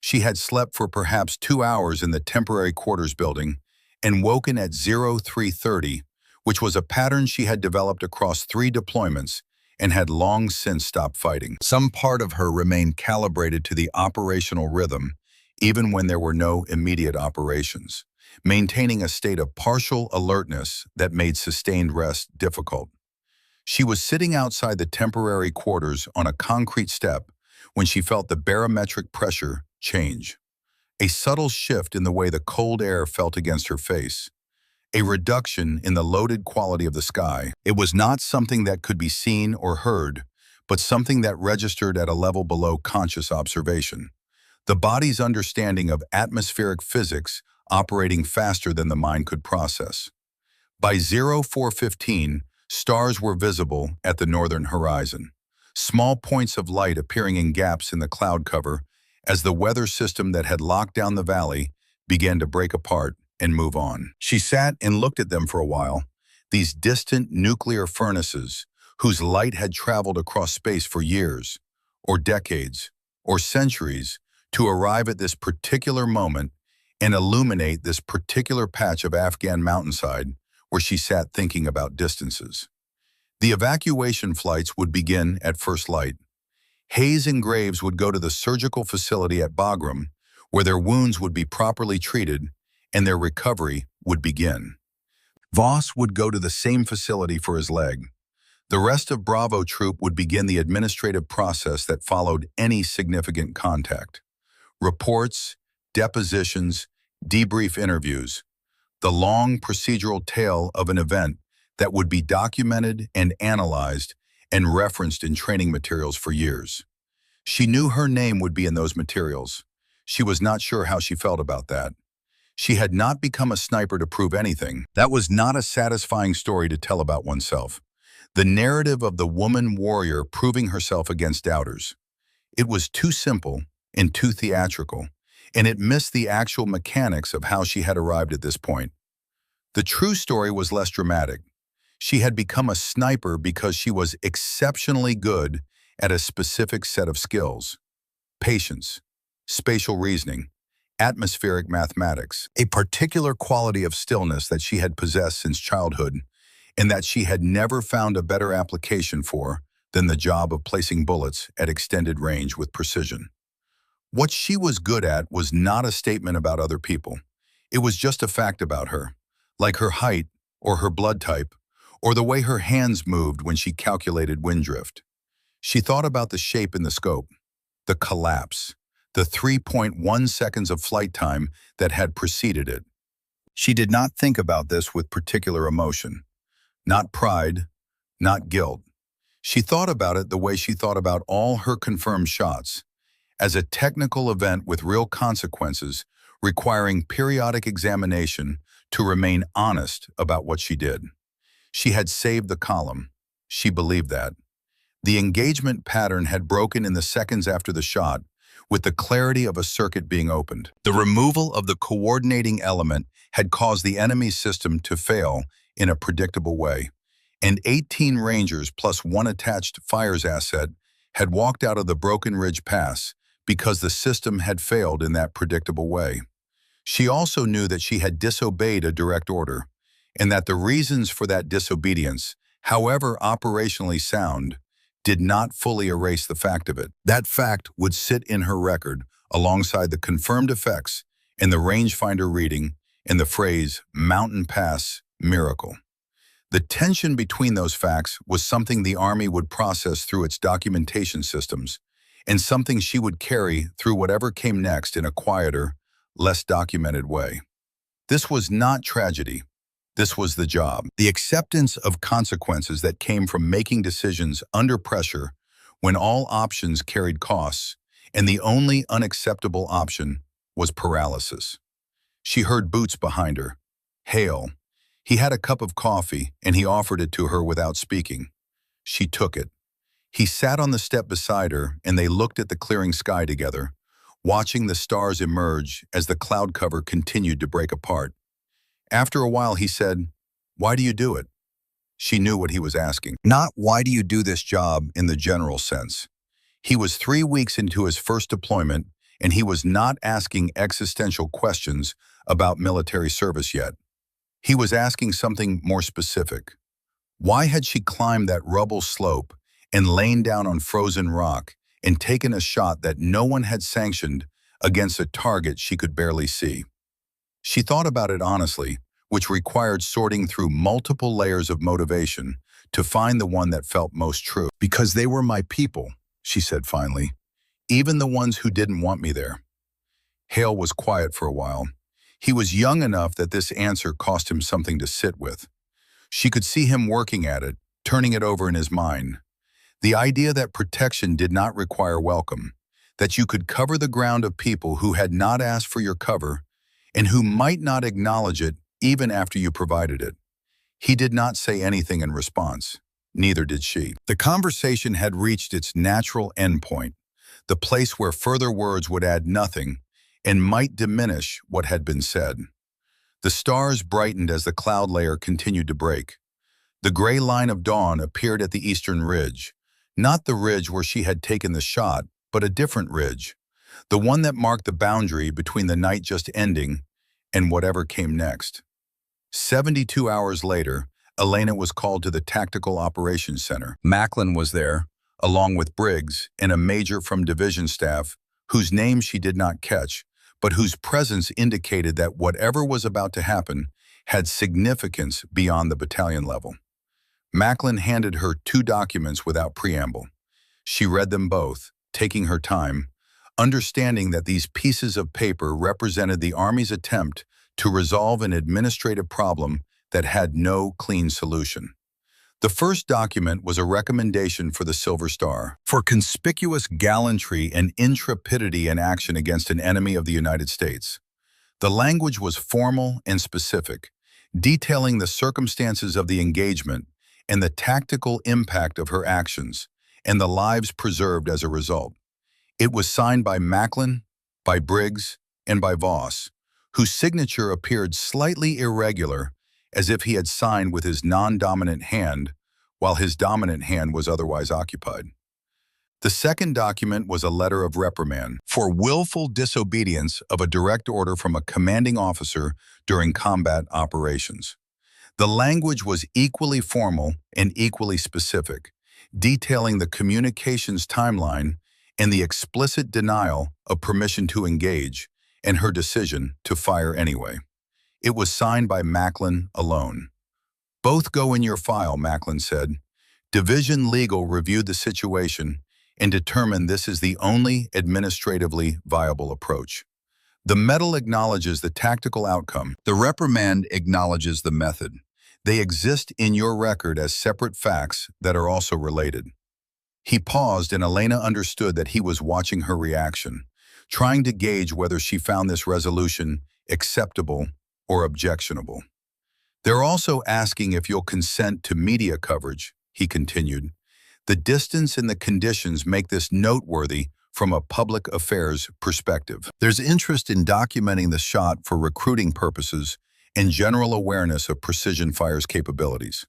She had slept for perhaps 2 hours in the temporary quarters building and woken at 0330, which was a pattern she had developed across 3 deployments and had long since stopped fighting. Some part of her remained calibrated to the operational rhythm, even when there were no immediate operations, maintaining a state of partial alertness that made sustained rest difficult. She was sitting outside the temporary quarters on a concrete step when she felt the barometric pressure change. A subtle shift in the way the cold air felt against her face. A reduction in the loaded quality of the sky. It was not something that could be seen or heard, but something that registered at a level below conscious observation. The body's understanding of atmospheric physics operating faster than the mind could process. By 0415, stars were visible at the northern horizon, small points of light appearing in gaps in the cloud cover as the weather system that had locked down the valley began to break apart and move on. She sat and looked at them for a while, these distant nuclear furnaces whose light had traveled across space for years, or decades, or centuries to arrive at this particular moment and illuminate this particular patch of Afghan mountainside where she sat thinking about distances. The evacuation flights would begin at first light. Hayes and Graves would go to the surgical facility at Bagram, where their wounds would be properly treated and their recovery would begin. Voss would go to the same facility for his leg. The rest of Bravo Troop would begin the administrative process that followed any significant contact. Reports, depositions, debrief interviews, the long procedural tale of an event that would be documented and analyzed and referenced in training materials for years. She knew her name would be in those materials. She was not sure how she felt about that. She had not become a sniper to prove anything. That was not a satisfying story to tell about oneself. The narrative of the woman warrior proving herself against doubters. It was too simple and too theatrical, and it missed the actual mechanics of how she had arrived at this point. The true story was less dramatic. She had become a sniper because she was exceptionally good at a specific set of skills: patience, spatial reasoning, atmospheric mathematics, a particular quality of stillness that she had possessed since childhood, and that she had never found a better application for than the job of placing bullets at extended range with precision. What she was good at was not a statement about other people. It was just a fact about her, like her height or her blood type, or the way her hands moved when she calculated wind drift. She thought about the shape in the scope, the collapse, the 3.1 seconds of flight time that had preceded it. She did not think about this with particular emotion, not pride, not guilt. She thought about it the way she thought about all her confirmed shots, as a technical event with real consequences, requiring periodic examination to remain honest about what she did. She had saved the column. She believed that. The engagement pattern had broken in the seconds after the shot, with the clarity of a circuit being opened. The removal of the coordinating element had caused the enemy's system to fail in a predictable way, and 18 Rangers plus one attached fires asset had walked out of the Broken Ridge Pass because the system had failed in that predictable way. She also knew that she had disobeyed a direct order, and that the reasons for that disobedience, however operationally sound, did not fully erase the fact of it. That fact would sit in her record alongside the confirmed effects in the rangefinder reading and the phrase "Mountain Pass Miracle." The tension between those facts was something the Army would process through its documentation systems, and something she would carry through whatever came next in a quieter, less documented way. This was not tragedy. This was the job. The acceptance of consequences that came from making decisions under pressure when all options carried costs, and the only unacceptable option was paralysis. She heard boots behind her. Hale. He had a cup of coffee, and he offered it to her without speaking. She took it. He sat on the step beside her, and they looked at the clearing sky together, watching the stars emerge as the cloud cover continued to break apart. After a while, he said, "Why do you do it?" She knew what he was asking. Not why do you do this job in the general sense. He was 3 weeks into his first deployment, and he was not asking existential questions about military service yet. He was asking something more specific. Why had she climbed that rubble slope and lain down on frozen rock and taken a shot that no one had sanctioned against a target she could barely see? She thought about it honestly, which required sorting through multiple layers of motivation to find the one that felt most true. "Because they were my people," she said finally, "even the ones who didn't want me there." Hale was quiet for a while. He was young enough that this answer cost him something to sit with. She could see him working at it, turning it over in his mind. The idea that protection did not require welcome, that you could cover the ground of people who had not asked for your cover and who might not acknowledge it even after you provided it. He did not say anything in response. Neither did she. The conversation had reached its natural endpoint, the place where further words would add nothing and might diminish what had been said. The stars brightened as the cloud layer continued to break. The gray line of dawn appeared at the eastern ridge, not the ridge where she had taken the shot, but a different ridge, the one that marked the boundary between the night just ending and whatever came next. 72 hours later, Elena was called to the Tactical Operations Center. Macklin was there, along with Briggs and a major from division staff, whose name she did not catch, but whose presence indicated that whatever was about to happen had significance beyond the battalion level. Macklin handed her 2 documents without preamble. She read them both, taking her time, understanding that these pieces of paper represented the Army's attempt to resolve an administrative problem that had no clean solution. The first document was a recommendation for the Silver Star for conspicuous gallantry and intrepidity in action against an enemy of the United States. The language was formal and specific, detailing the circumstances of the engagement and the tactical impact of her actions, and the lives preserved as a result. It was signed by Macklin, by Briggs, and by Voss, whose signature appeared slightly irregular, as if he had signed with his non-dominant hand, while his dominant hand was otherwise occupied. The second document was a letter of reprimand for willful disobedience of a direct order from a commanding officer during combat operations. The language was equally formal and equally specific, detailing the communications timeline and the explicit denial of permission to engage and her decision to fire anyway. It was signed by Macklin alone. "Both go in your file," Macklin said. "Division Legal reviewed the situation and determined this is the only administratively viable approach. The medal acknowledges the tactical outcome. The reprimand acknowledges the method. They exist in your record as separate facts that are also related." He paused, and Elena understood that he was watching her reaction, trying to gauge whether she found this resolution acceptable or objectionable. "They're also asking if you'll consent to media coverage," he continued. "The distance and the conditions make this noteworthy from a public affairs perspective. There's interest in documenting the shot for recruiting purposes and general awareness of precision fire's capabilities."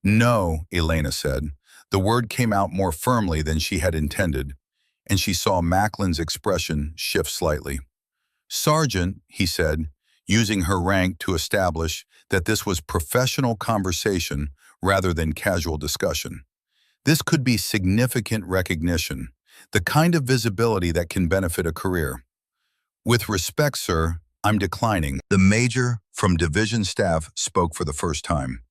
"No," Elena said. The word came out more firmly than she had intended, and she saw Macklin's expression shift slightly. "Sergeant," he said, using her rank to establish that this was professional conversation rather than casual discussion. "This could be significant recognition, the kind of visibility that can benefit a career." "With respect, sir, I'm declining." The major from division staff spoke for the first time.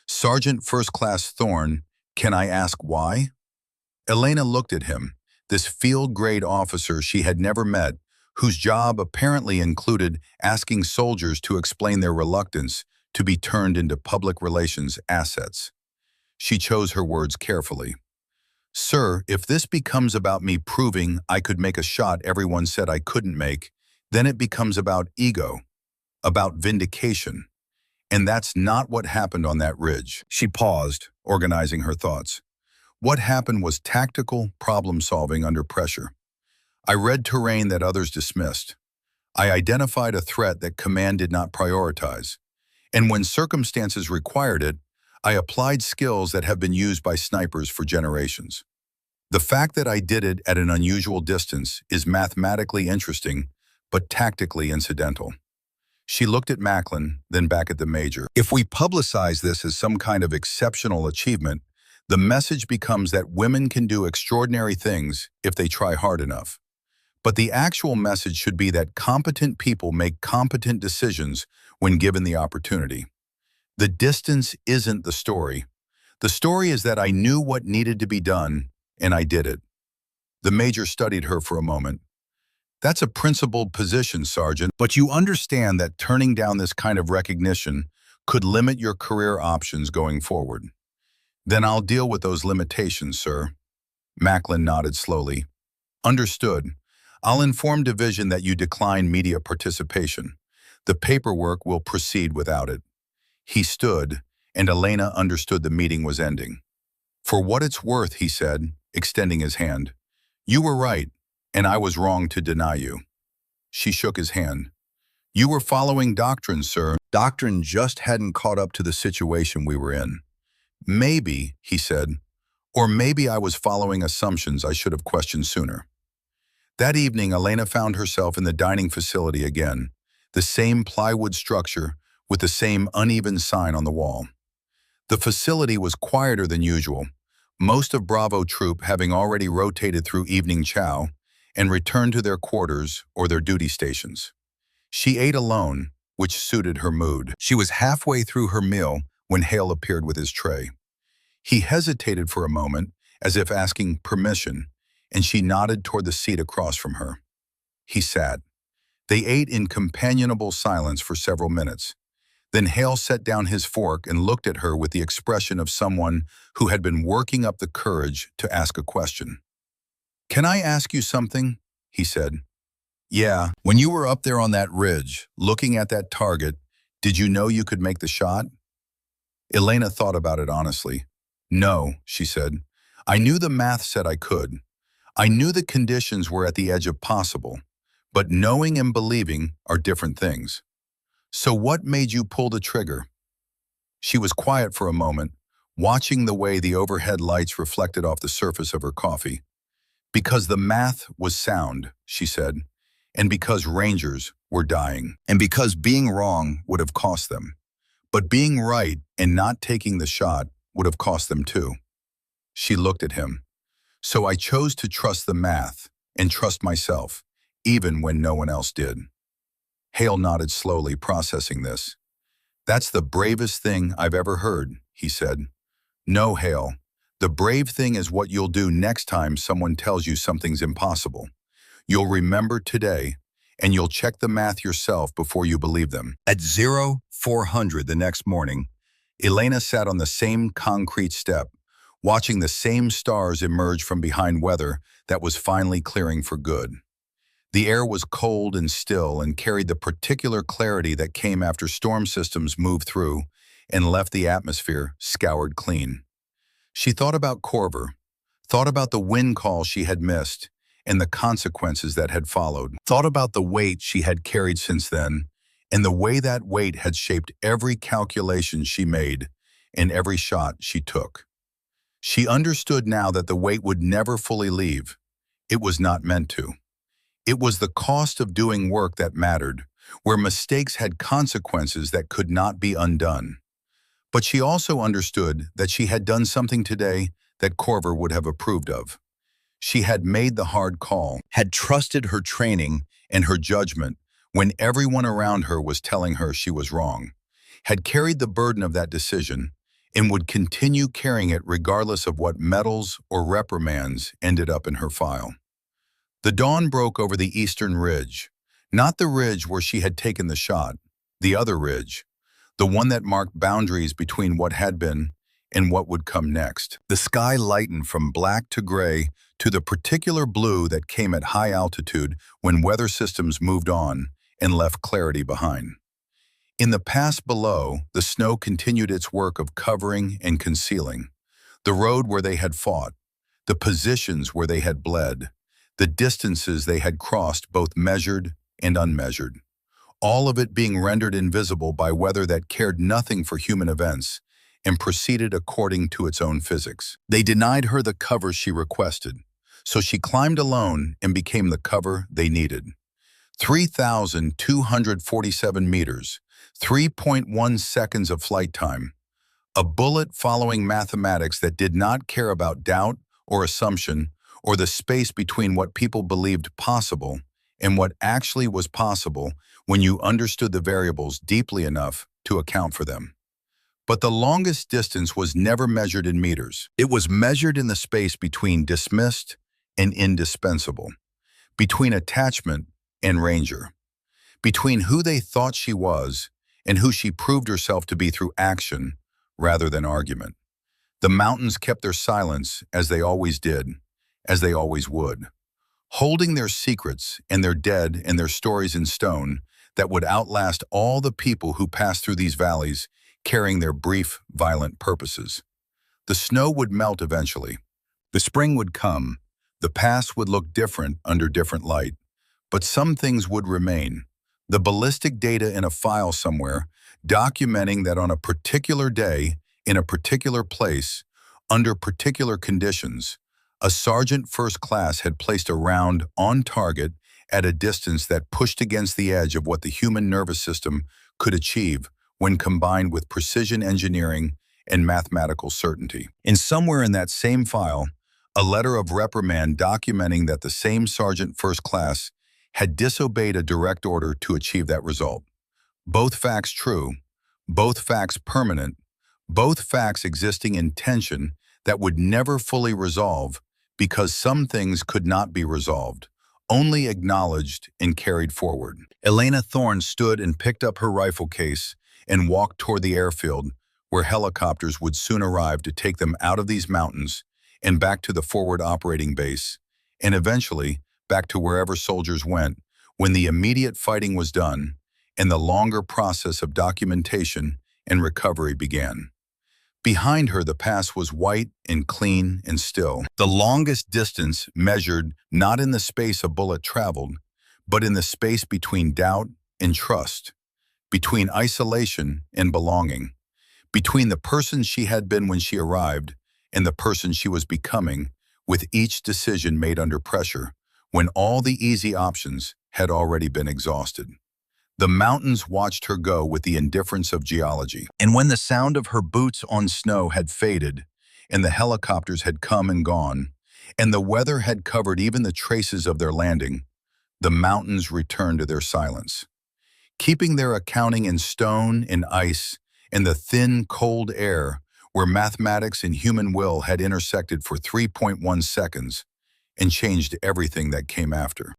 "Sergeant First Class Thorne, can I ask why?" Elena looked at him, this field-grade officer she had never met, whose job apparently included asking soldiers to explain their reluctance to be turned into public relations assets. She chose her words carefully. "Sir, if this becomes about me proving I could make a shot everyone said I couldn't make, then it becomes about ego, about vindication. And that's not what happened on that ridge." She paused, organizing her thoughts. "What happened was tactical problem-solving under pressure. I read terrain that others dismissed. I identified a threat that command did not prioritize. And when circumstances required it, I applied skills that have been used by snipers for generations. The fact that I did it at an unusual distance is mathematically interesting, but tactically incidental." She looked at Macklin, then back at the major. "If we publicize this as some kind of exceptional achievement, the message becomes that women can do extraordinary things if they try hard enough. But the actual message should be that competent people make competent decisions when given the opportunity. The distance isn't the story. The story is that I knew what needed to be done, and I did it." The major studied her for a moment. "That's a principled position, Sergeant, but you understand that turning down this kind of recognition could limit your career options going forward." "Then I'll deal with those limitations, sir." Macklin nodded slowly. "Understood. I'll inform Division that you decline media participation. The paperwork will proceed without it." He stood, and Elena understood the meeting was ending. "For what it's worth," he said, extending his hand, "you were right, and I was wrong to deny you." She shook his hand. "You were following doctrine, sir." Doctrine just hadn't caught up to the situation we were in. "Maybe," he said, "or maybe I was following assumptions I should have questioned sooner." That evening, Elena found herself in the dining facility again, the same plywood structure with the same uneven sign on the wall. The facility was quieter than usual, most of Bravo Troop having already rotated through evening chow and returned to their quarters or their duty stations. She ate alone, which suited her mood. She was halfway through her meal when Hale appeared with his tray. He hesitated for a moment, as if asking permission, and she nodded toward the seat across from her. He sat. They ate in companionable silence for several minutes. Then Hale set down his fork and looked at her with the expression of someone who had been working up the courage to ask a question. "Can I ask you something?" he said. "Yeah, when you were up there on that ridge, looking at that target, did you know you could make the shot?" Elena thought about it honestly. "No," she said. "I knew the math said I could. I knew the conditions were at the edge of possible, but knowing and believing are different things. So what made you pull the trigger?" She was quiet for a moment, watching the way the overhead lights reflected off the surface of her coffee. "Because the math was sound," she said, "and because Rangers were dying, and because being wrong would have cost them. But being right and not taking the shot would have cost them too." She looked at him. "So I chose to trust the math and trust myself, even when no one else did." Hale nodded slowly, processing this. "That's the bravest thing I've ever heard," he said. "No, Hale. The brave thing is what you'll do next time someone tells you something's impossible. You'll remember today, and you'll check the math yourself before you believe them." At 0400 the next morning, Elena sat on the same concrete step, watching the same stars emerge from behind weather that was finally clearing for good. The air was cold and still and carried the particular clarity that came after storm systems moved through and left the atmosphere scoured clean. She thought about Corver, thought about the wind call she had missed and the consequences that had followed, thought about the weight she had carried since then, and the way that weight had shaped every calculation she made and every shot she took. She understood now that the weight would never fully leave. It was not meant to. It was the cost of doing work that mattered, where mistakes had consequences that could not be undone. But she also understood that she had done something today that Corver would have approved of. She had made the hard call, had trusted her training and her judgment when everyone around her was telling her she was wrong, had carried the burden of that decision, and would continue carrying it regardless of what medals or reprimands ended up in her file. The dawn broke over the eastern ridge, not the ridge where she had taken the shot, the other ridge, the one that marked boundaries between what had been and what would come next. The sky lightened from black to gray to the particular blue that came at high altitude when weather systems moved on and left clarity behind. In the pass below, the snow continued its work of covering and concealing. The road where they had fought, the positions where they had bled, the distances they had crossed, both measured and unmeasured. All of it being rendered invisible by weather that cared nothing for human events and proceeded according to its own physics. They denied her the cover she requested, so she climbed alone and became the cover they needed. 3,247 meters, 3.1 seconds of flight time. A bullet following mathematics that did not care about doubt or assumption or the space between what people believed possible and what actually was possible when you understood the variables deeply enough to account for them. But the longest distance was never measured in meters. It was measured in the space between dismissed and indispensable, between attachment and Ranger, between who they thought she was and who she proved herself to be through action rather than argument. The mountains kept their silence as they always did, as they always would, holding their secrets and their dead and their stories in stone that would outlast all the people who passed through these valleys carrying their brief, violent purposes. The snow would melt eventually. The spring would come. The pass would look different under different light. But some things would remain. The ballistic data in a file somewhere, documenting that on a particular day, in a particular place, under particular conditions, a sergeant first class had placed a round on target at a distance that pushed against the edge of what the human nervous system could achieve when combined with precision engineering and mathematical certainty. And somewhere in that same file, a letter of reprimand documenting that the same sergeant first class had disobeyed a direct order to achieve that result. Both facts true, both facts permanent, both facts existing in tension that would never fully resolve because some things could not be resolved, only acknowledged and carried forward. Elena Thorne stood and picked up her rifle case and walked toward the airfield where helicopters would soon arrive to take them out of these mountains and back to the forward operating base, and eventually back to wherever soldiers went when the immediate fighting was done and the longer process of documentation and recovery began. Behind her, the pass was white and clean and still. The longest distance measured not in the space a bullet traveled, but in the space between doubt and trust, between isolation and belonging, between the person she had been when she arrived and the person she was becoming, with each decision made under pressure, when all the easy options had already been exhausted. The mountains watched her go with the indifference of geology. And when the sound of her boots on snow had faded, and the helicopters had come and gone, and the weather had covered even the traces of their landing, the mountains returned to their silence, keeping their accounting in stone and ice and the thin, cold air where mathematics and human will had intersected for 3.1 seconds and changed everything that came after.